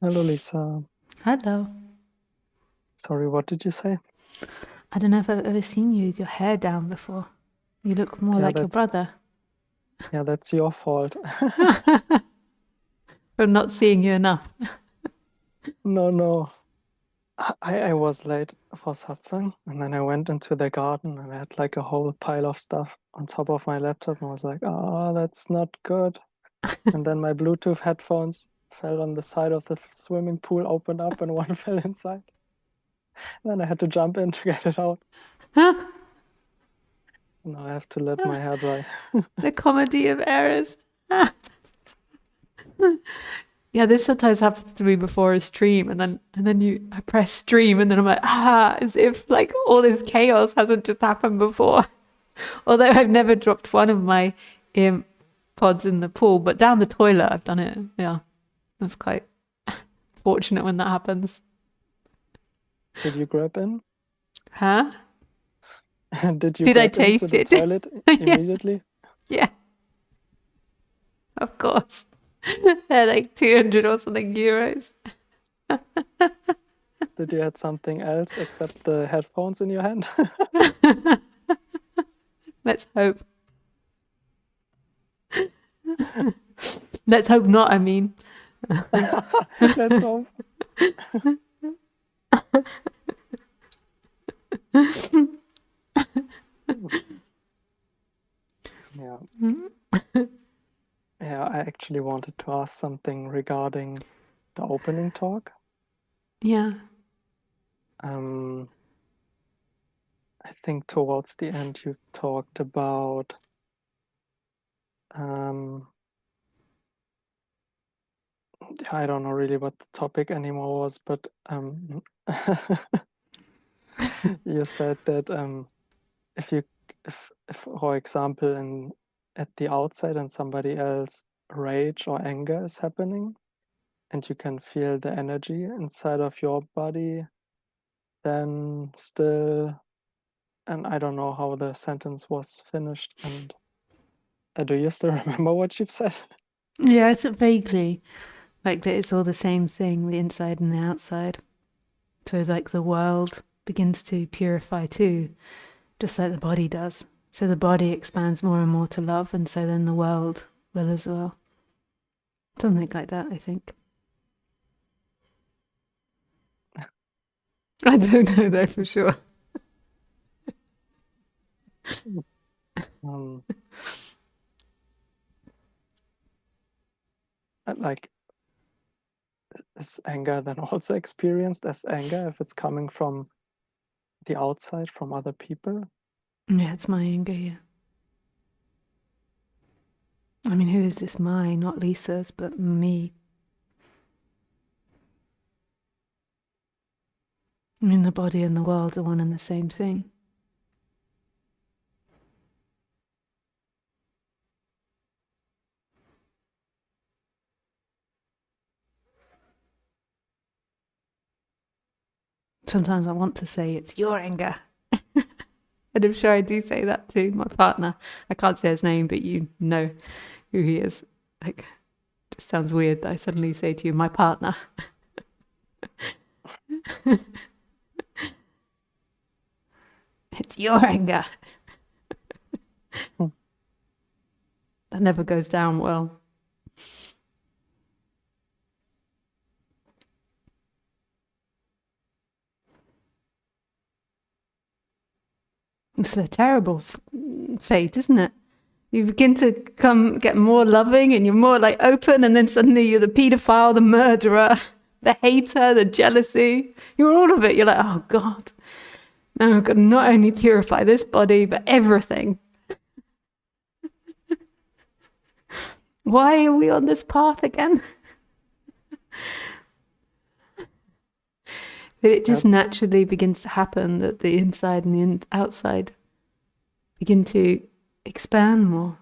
Hello, Lisa. Hello. Sorry, what did you say? I don't know if I've ever seen you with your hair down before. You look more Yeah, like your brother. that's your fault. For not seeing you enough. No. I was late for satsang, and then I went into the garden and I had like a whole pile of stuff on top of my laptop, and I was like, oh, that's not good. And then my Bluetooth headphones fell on the side of the swimming pool, opened up, and one fell inside. And then I had to jump in to get it out. Now I have to let my hair dry. The comedy of errors. Yeah, this sometimes happens to me before a stream, and then I press stream, and then I'm like, as if like all this chaos hasn't just happened before. Although I've never dropped one of my pods in the pool, but down the toilet I've done it. Yeah, that's quite fortunate when that happens. Did you grab in? Huh? Did you Did I grab into taste the it? toilet Yeah. immediately? Yeah, of course. They're like 200 or something euros. Did you have something else except the headphones in your hand? Let's hope. Let's hope not, I mean. Let's hope. Yeah. Yeah, I actually wanted to ask something regarding the opening talk. Yeah. I think towards the end you talked about I don't know really what the topic anymore was, but you said that if for example at the outside and somebody else rage or anger is happening and you can feel the energy inside of your body, then still, and I don't know how the sentence was finished, and do you still remember what you've said? Yeah, it's vaguely like that it's all the same thing, the inside and the outside. So like the world begins to purify too, just like the body does. So the body expands more and more to love, and so then the world will as well. Something like that, I think. I don't know though for sure. Like, is anger then also experienced as anger if it's coming from the outside, from other people? Yeah, it's my anger, yeah. I mean, who is this my? Not Lisa's, but me. I mean, the body and the world are one and the same thing. Sometimes I want to say it's your anger. And I'm sure I do say that to my partner. I can't say his name, but you know who he is. Like, it just sounds weird that I suddenly say to you, my partner. It's your anger. That never goes down well. It's a terrible fate, isn't it? You begin to get more loving and you're more like open, and then suddenly you're the paedophile, the murderer, the hater, the jealousy. You're all of it. You're like, oh God, now I've got to not only purify this body, but everything. Why are we on this path again? But it just naturally begins to happen that the inside and the outside begin to expand more.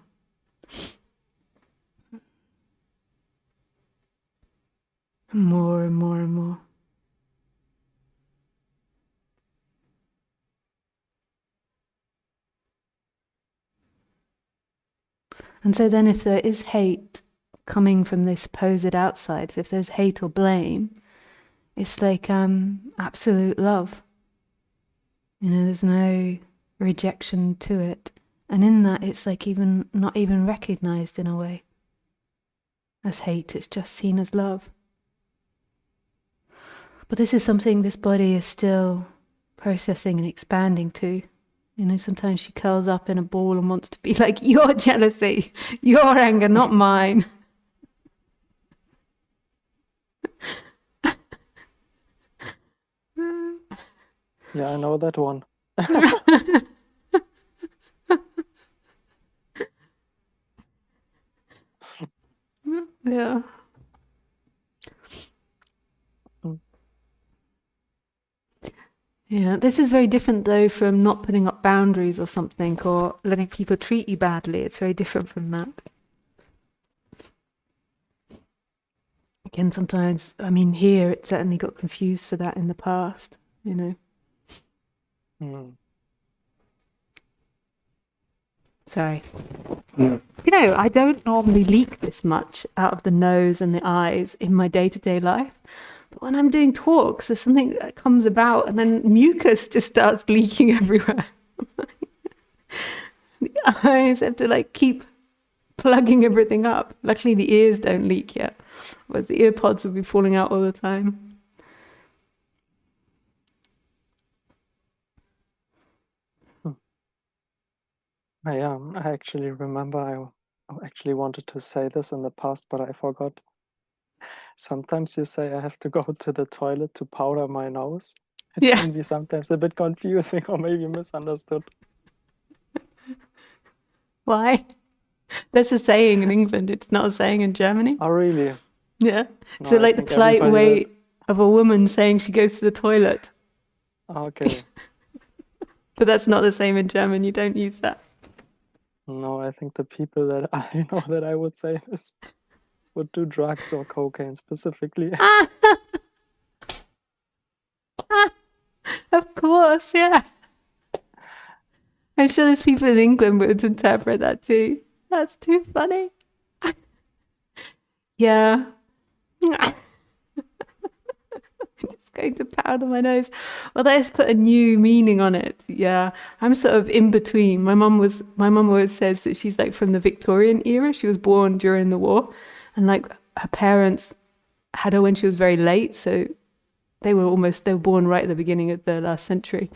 More and more and more. And so then if there is hate coming from this supposed outside, so if there's hate or blame, it's like absolute love. You know, there's no rejection to it. And in that, it's like even not even recognized in a way as hate, it's just seen as love. But this is something this body is still processing and expanding to. You know, sometimes she curls up in a ball and wants to be like, your jealousy, your anger, not mine. Yeah, I know that one. Yeah. Mm. Yeah, this is very different though from not putting up boundaries or something, or letting people treat you badly. It's very different from that. Again, sometimes, I mean, here it certainly got confused for that in the past, you know. Mm. Sorry. You know, I don't normally leak this much out of the nose and the eyes in my day-to-day life. But when I'm doing talks, there's something that comes about and then mucus just starts leaking everywhere. The eyes have to like keep plugging everything up. Luckily the ears don't leak yet. Whereas the ear pods would be falling out all the time. I actually remember I actually wanted to say this in the past, but I forgot. Sometimes you say I have to go to the toilet to powder my nose. It Yeah. can be sometimes a bit confusing or maybe misunderstood. Why? That's a saying in England. It's not a saying in Germany. Oh, really? Yeah. No, So I like the think polite everybody way of a woman saying she goes to the toilet. Okay. But that's not the same in German. You don't use that. No, I think the people that I know that I would say this would do drugs or cocaine specifically. Of course, yeah. I'm sure there's people in England would interpret that too. That's too funny. Yeah. Just going to powder my nose. Well, let's put a new meaning on it. Yeah. I'm sort of in between. My mum always says that she's like from the Victorian era. She was born during the war. And like her parents had her when she was very late. So they were born right at the beginning of the last century.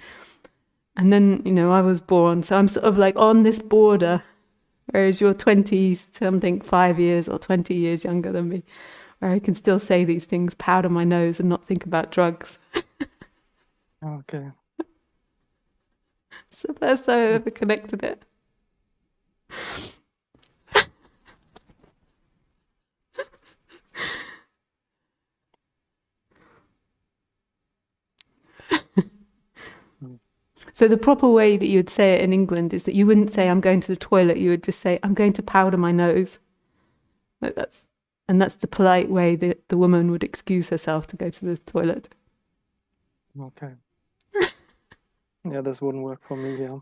And then, you know, I was born. So I'm sort of like on this border, whereas you're 20 something, 5 years or 20 years younger than me, where I can still say these things, powder my nose and not think about drugs. Okay. It's the first time I ever connected it. So the proper way that you would say it in England is that you wouldn't say, I'm going to the toilet. You would just say, I'm going to powder my nose. Like that's the polite way that the woman would excuse herself to go to the toilet. Okay. Yeah, this wouldn't work for me, yeah.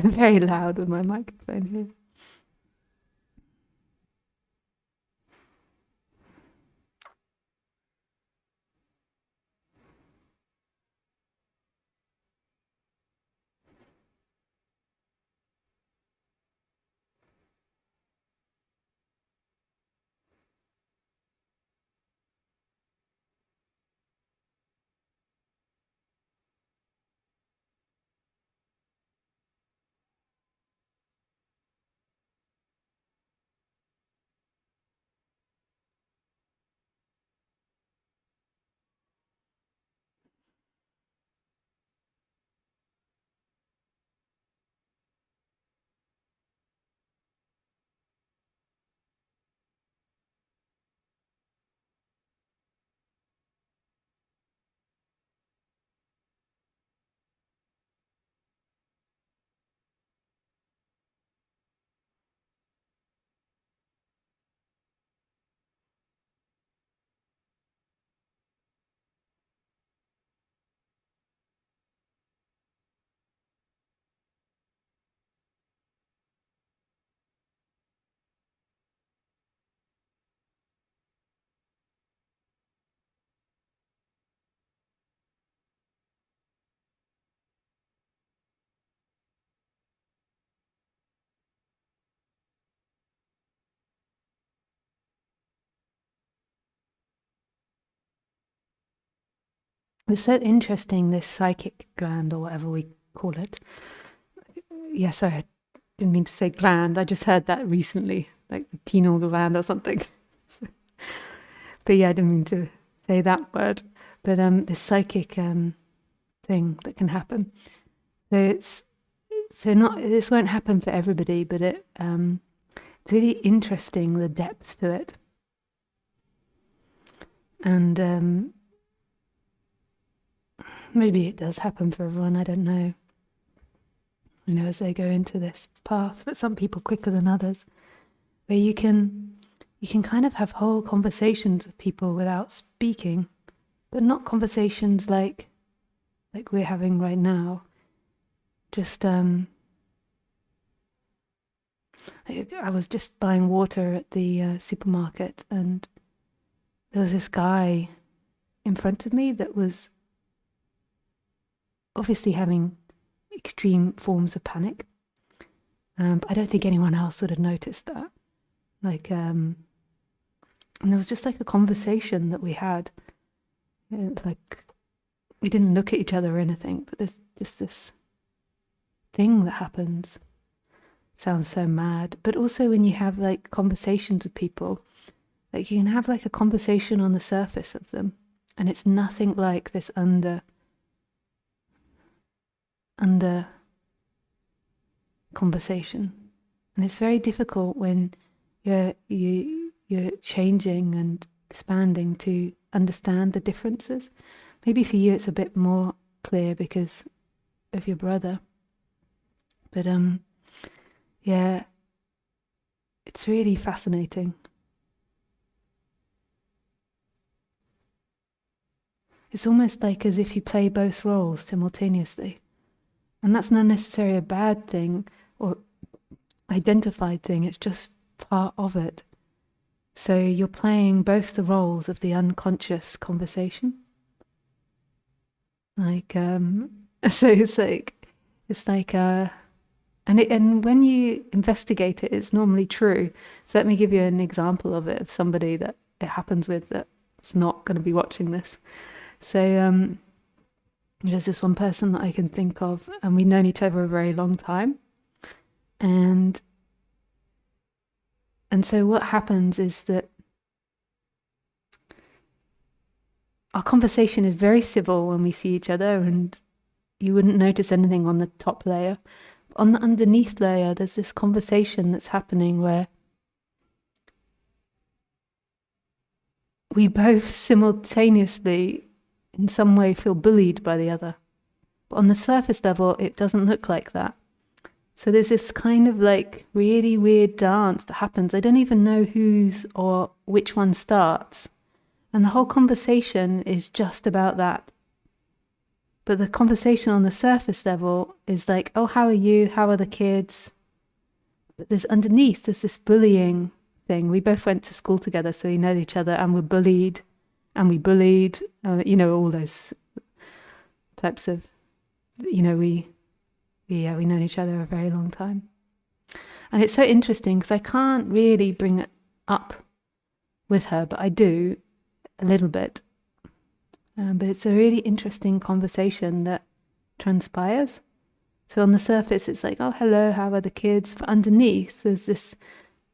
very loud with my microphone here. It's so interesting, this psychic gland, or whatever we call it. Yeah, sorry, I didn't mean to say gland. I just heard that recently, like the pineal gland or something. But yeah, I didn't mean to say that word. But this psychic thing that can happen. This won't happen for everybody, but it's really interesting, the depths to it. And maybe it does happen for everyone, I don't know. As they go into this path, but some people quicker than others, where you can kind of have whole conversations with people without speaking, but not conversations like we're having right now. Just I was just buying water at the supermarket, and there was this guy in front of me that was obviously having extreme forms of panic. I don't think anyone else would have noticed that. And there was just like a conversation that we had. Like, we didn't look at each other or anything, but there's just this thing that happens. Sounds so mad. But also when you have like conversations with people, like you can have like a conversation on the surface of them, and it's nothing like this under conversation. And it's very difficult when you're changing and expanding to understand the differences. Maybe for you it's a bit more clear because of your brother. But yeah, it's really fascinating. It's almost like as if you play both roles simultaneously. And that's not necessarily a bad thing or identified thing, it's just part of it. So you're playing both the roles of the unconscious conversation. So it's like and when you investigate it, it's normally true. So let me give you an example of it, of somebody that it happens with that's not going to be watching this. So there's this one person that I can think of, and we've known each other a very long time. And so what happens is that our conversation is very civil when we see each other, and you wouldn't notice anything on the top layer. On the underneath layer, there's this conversation that's happening where we both simultaneously in some way feel bullied by the other. But on the surface level, it doesn't look like that. So there's this kind of like really weird dance that happens. I don't even know whose or which one starts. And the whole conversation is just about that. But the conversation on the surface level is like, oh, how are you? How are the kids? But there's this bullying thing. We both went to school together, so we know each other, and we're bullied, and we bullied, all those types of, we've known each other a very long time. And it's so interesting because I can't really bring it up with her, but I do a little bit. But it's a really interesting conversation that transpires. So on the surface, it's like, oh, hello, how are the kids? But underneath, there's this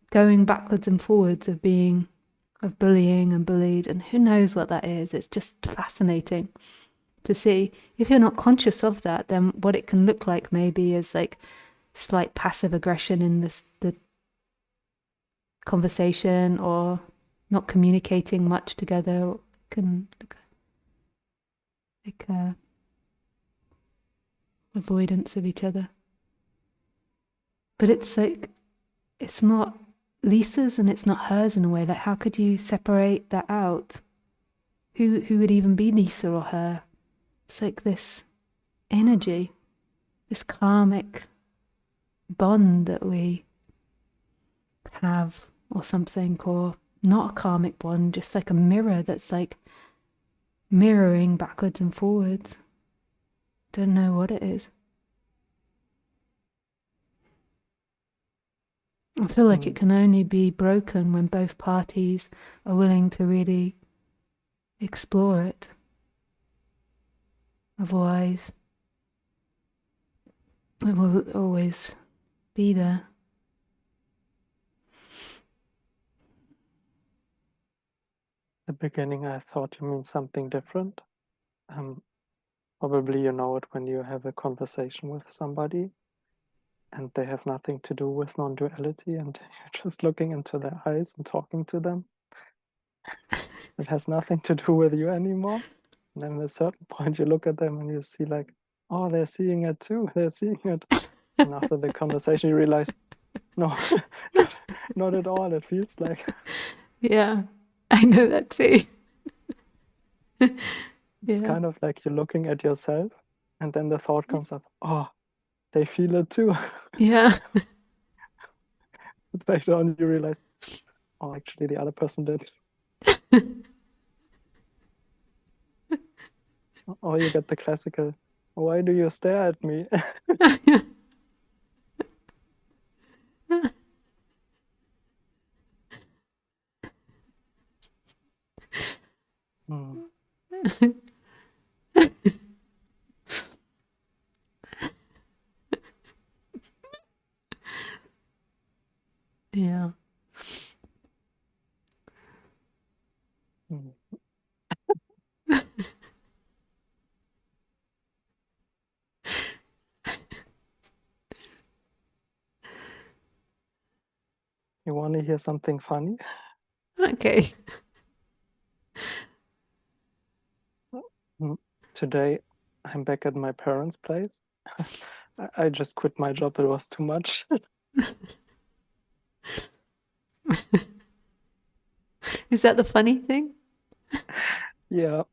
going backwards and forwards of bullying and bullied, and who knows what that is. It's just fascinating to see. If you're not conscious of that, then what it can look like maybe is like slight passive aggression in the conversation, or not communicating much together. It can look like avoidance of each other. But it's like, it's not Lisa's and it's not hers in a way. Like, how could you separate that out? Who would even be Lisa or her? It's like this energy, this karmic bond that we have, or something, or not a karmic bond, just like a mirror that's like mirroring backwards and forwards. Don't know what it is. I feel like it can only be broken when both parties are willing to really explore it. Otherwise, it will always be there. The beginning, I thought you meant something different. Probably you know it when you have a conversation with somebody and they have nothing to do with non-duality, and you're just looking into their eyes and talking to them. It has nothing to do with you anymore. And then at a certain point you look at them and you see like, oh, they're seeing it too. They're seeing it. And after the conversation you realize, no, not at all. It feels like. Yeah, I know that too. It's kind of like you're looking at yourself and then the thought comes up, oh, they feel it too. Yeah. But later on you realize, oh, actually the other person did. Or you get the classical, why do you stare at me? Yeah. You want to hear something funny? Okay. Today I'm back at my parents' place. I just quit my job, it was too much. Is that the funny thing? Yeah,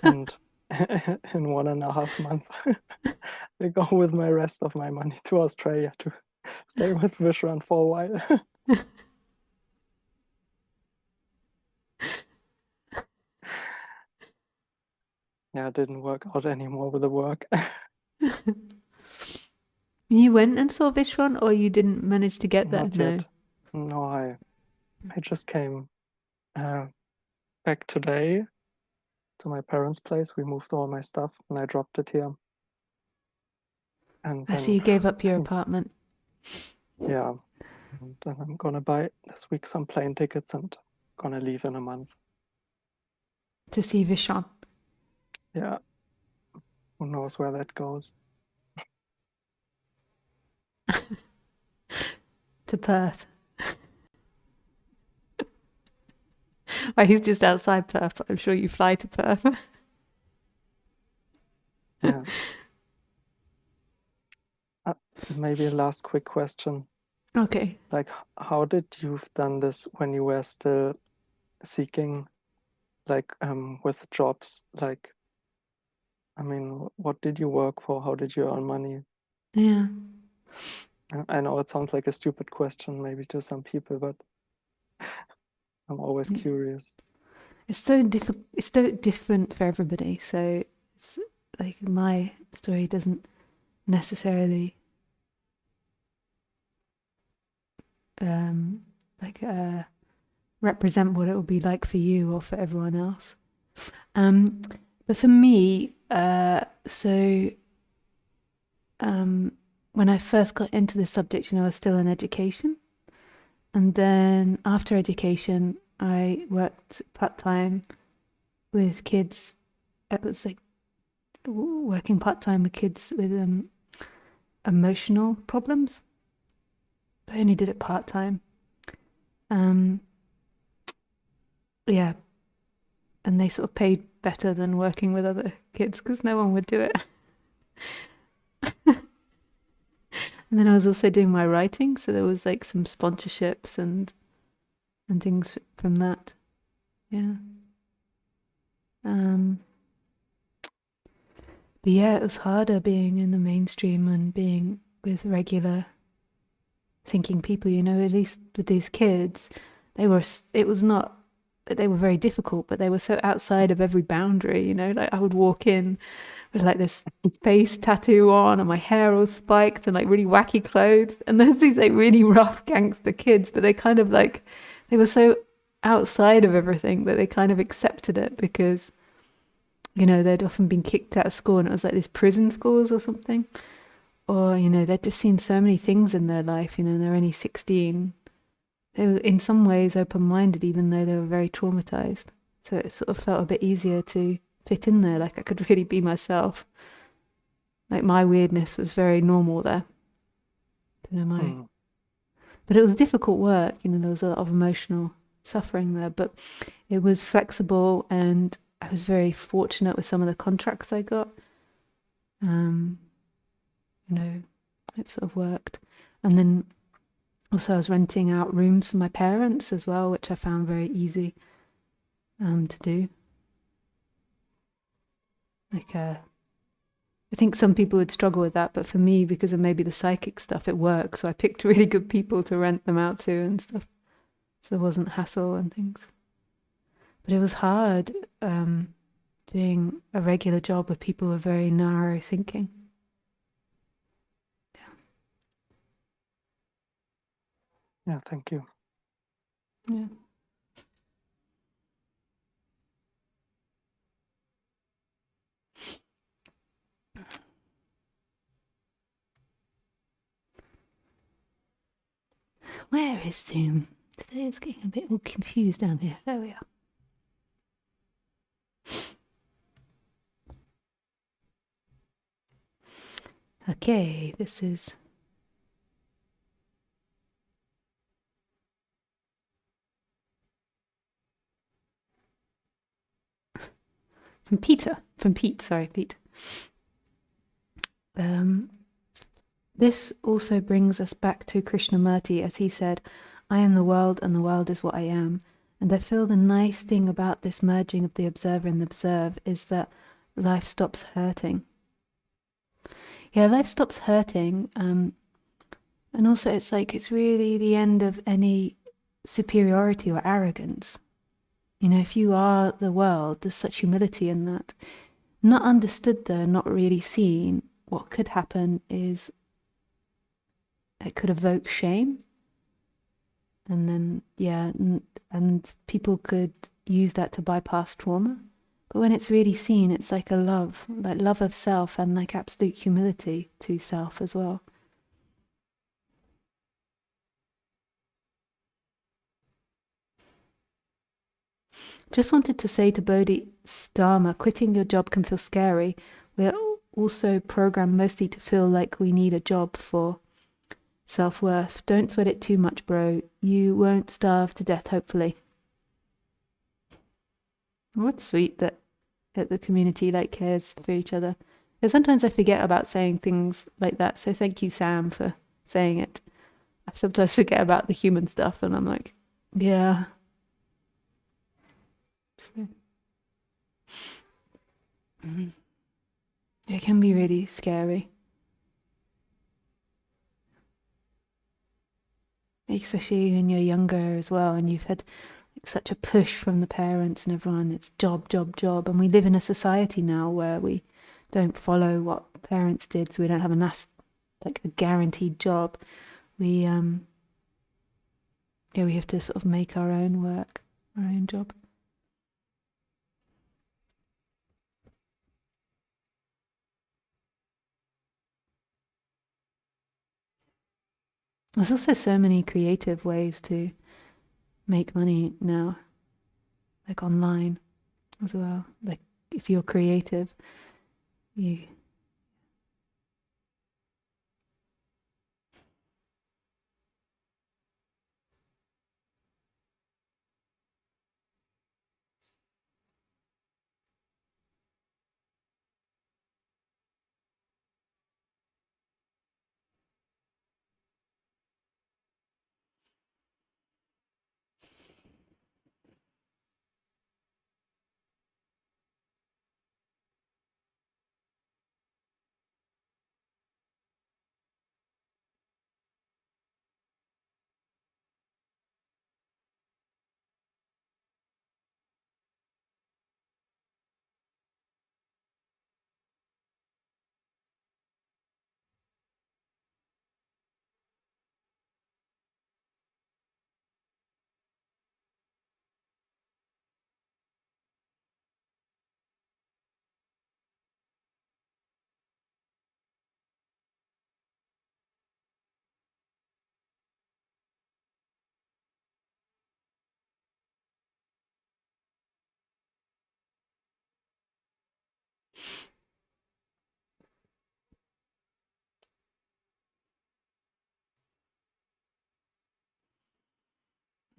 and in 1.5 months I go with my rest of my money to Australia to stay with Vishwan for a while. Yeah, it didn't work out anymore with the work. You went and saw Vishwan, or you didn't manage to get there? Not yet. No, I just came back today to my parents' place. We moved all my stuff and I dropped it here. And I then, see you gave up your apartment. Yeah. And then I'm gonna buy this week some plane tickets and gonna leave in a month. To see Vishwan. Yeah. Who knows where that goes? To Perth. Well, he's just outside Perth, but I'm sure you fly to Perth. Yeah. Maybe a last quick question. Okay. Like, how did you've done this when you were still seeking, like, with jobs? Like, I mean, what did you work for? How did you earn money? Yeah. I know it sounds like a stupid question maybe to some people, but I'm always curious. It's so different for everybody. So it's like my story doesn't necessarily represent what it will be like for you or for everyone else. But for me, when I first got into this subject, I was still in education. And then after education, I worked part-time with kids. It was like working part-time with kids with emotional problems. I only did it part-time. Yeah. And they sort of paid better than working with other kids because no one would do it. And then I was also doing my writing, so there was like some sponsorships and things from that. Yeah. But yeah, it was harder being in the mainstream and being with regular thinking people, at least with these kids, they were very difficult, but they were so outside of every boundary, like I would walk in with like this face tattoo on and my hair all spiked and like really wacky clothes, and then these like really rough gangster kids, but they kind of like, they were so outside of everything that they kind of accepted it because, they'd often been kicked out of school and it was like these prison schools or something. Or, they'd just seen so many things in their life, they're only 16. They were in some ways open-minded, even though they were very traumatized. So it sort of felt a bit easier to fit in there, like I could really be myself. Like my weirdness was very normal there. But it was difficult work, there was a lot of emotional suffering there, but it was flexible and I was very fortunate with some of the contracts I got. It sort of worked. And then also I was renting out rooms for my parents as well, which I found very easy to do. Like, I think some people would struggle with that, but for me, because of maybe the psychic stuff, it works. So I picked really good people to rent them out to and stuff. So there wasn't hassle and things. But it was hard doing a regular job with people with very narrow thinking. Yeah, thank you. Yeah. Where is Zoom? Today it's getting a bit all confused down here. There we are. Okay, this is from Pete, sorry, Pete. This also brings us back to Krishnamurti, as he said, I am the world and the world is what I am. And I feel the nice thing about this merging of the observer and the observed is that life stops hurting. Yeah, life stops hurting. And also it's really the end of any superiority or arrogance. If you are the world, there's such humility in that. Not understood though, not really seen, what could happen is it could evoke shame. And then, and people could use that to bypass trauma. But when it's really seen, it's like a love of self and like absolute humility to self as well. Just wanted to say to Bodhidharma, quitting your job can feel scary. We're also programmed mostly to feel like we need a job for self-worth. Don't sweat it too much, bro. You won't starve to death, hopefully. Well, it's sweet that the community cares for each other. And sometimes I forget about saying things like that. So thank you, Sam, for saying it. I sometimes forget about the human stuff and I'm like, yeah. It can be really scary. Especially when you're younger as well, and you've had such a push from the parents and everyone. It's job, job, job. And we live in a society now where we don't follow what parents did, so we don't have a guaranteed job. We we have to sort of make our own work, our own job. There's also so many creative ways to make money now, like online as well. Like if you're creative, you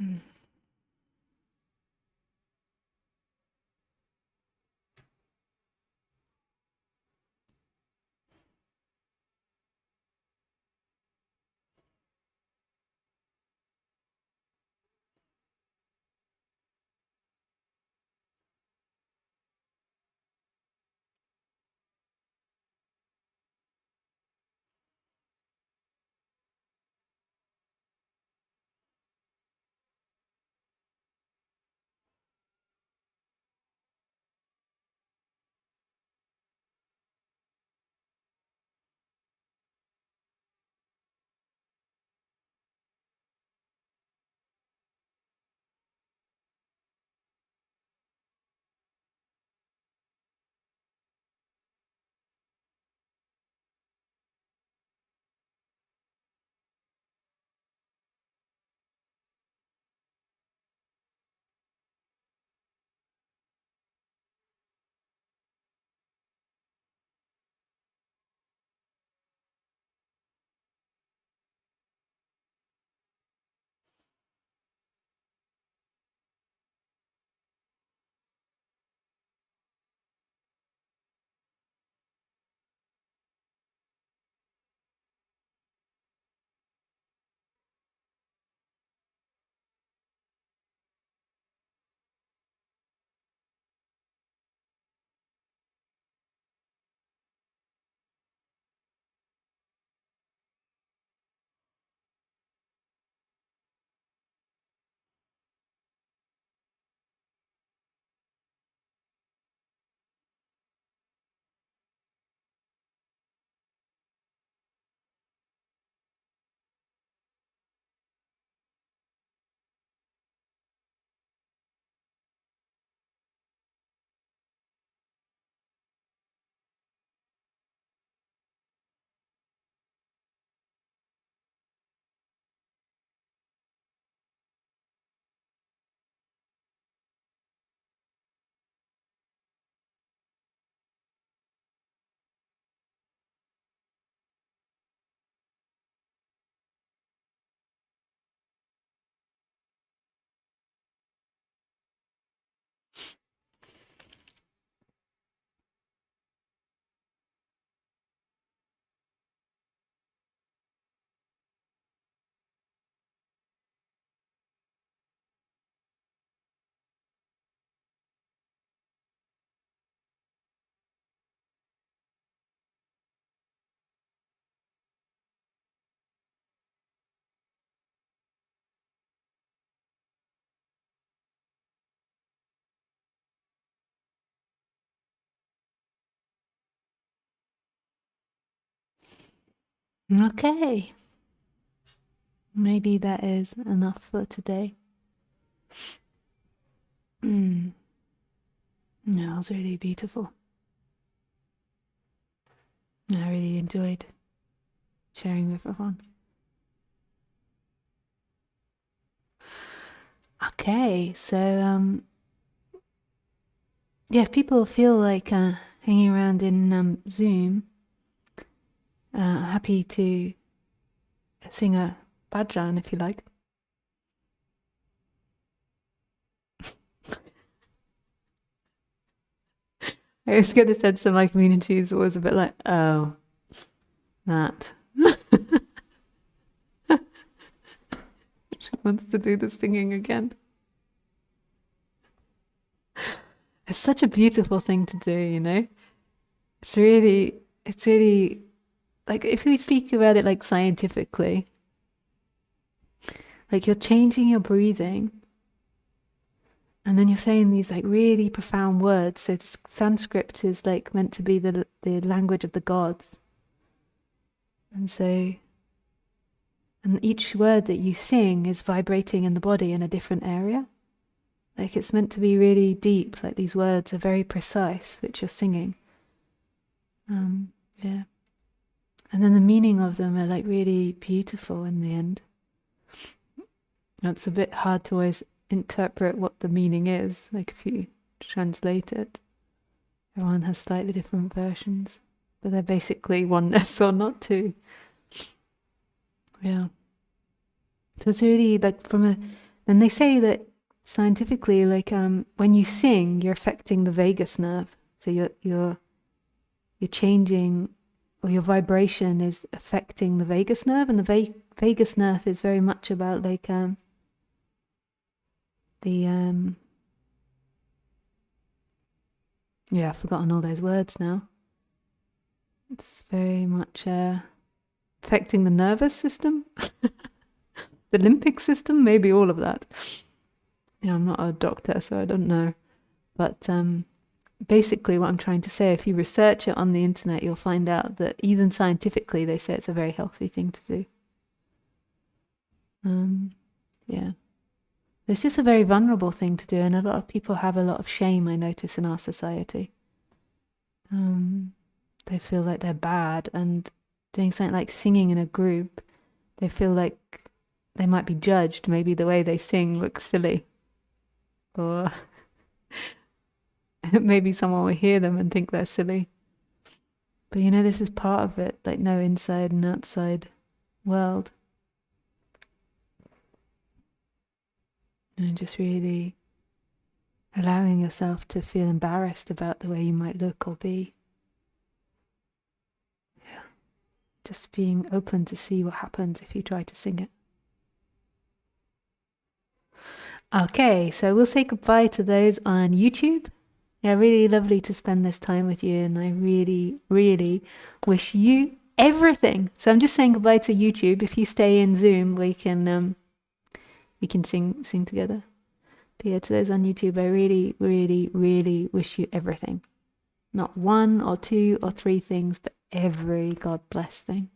Mm. Okay. Maybe that is enough for today. No, it was really beautiful. I really enjoyed sharing with everyone. Okay, so yeah, if people feel like hanging around in Zoom, happy to sing a bhajan if you like. I always get the sense that my community is always a bit like, oh, that. She wants to do the singing again. It's such a beautiful thing to do, you know? It's really like, if we speak about it like scientifically, like you're changing your breathing and then you're saying these like really profound words. So Sanskrit is like meant to be the language of the gods. And so, and each word that you sing is vibrating in the body in a different area. Like it's meant to be really deep, like these words are very precise, which you're singing. Yeah. And then the meaning of them are like really beautiful in the end. It's a bit hard to always interpret what the meaning is, like if you translate it. Everyone has slightly different versions, but they're basically oneness or not two. Yeah. So it's really like then they say that scientifically, like when you sing, you're affecting the vagus nerve. So you're changing, or your vibration is affecting the vagus nerve, and the vagus nerve is very much about like yeah, I've forgotten all those words now. It's very much affecting the nervous system, the limbic system, maybe all of that. Yeah, I'm not a doctor, so I don't know. But basically what I'm trying to say, if you research it on the internet, you'll find out that even scientifically they say it's a very healthy thing to do. Yeah. It's just a very vulnerable thing to do, and a lot of people have a lot of shame, I notice, in our society. They feel like they're bad, and doing something like singing in a group, they feel like they might be judged. Maybe the way they sing looks silly. Or maybe someone will hear them and think they're silly. But you know, this is part of it, like no inside and outside world. And just really allowing yourself to feel embarrassed about the way you might look or be. Yeah. Just being open to see what happens if you try to sing it. Okay, so we'll say goodbye to those on YouTube. Yeah, really lovely to spend this time with you, and I really, really wish you everything. So I'm just saying goodbye to YouTube. If you stay in Zoom, we can sing together. But yeah, to those on YouTube, I really, really, really wish you everything. Not one or two or three things, but every God bless thing.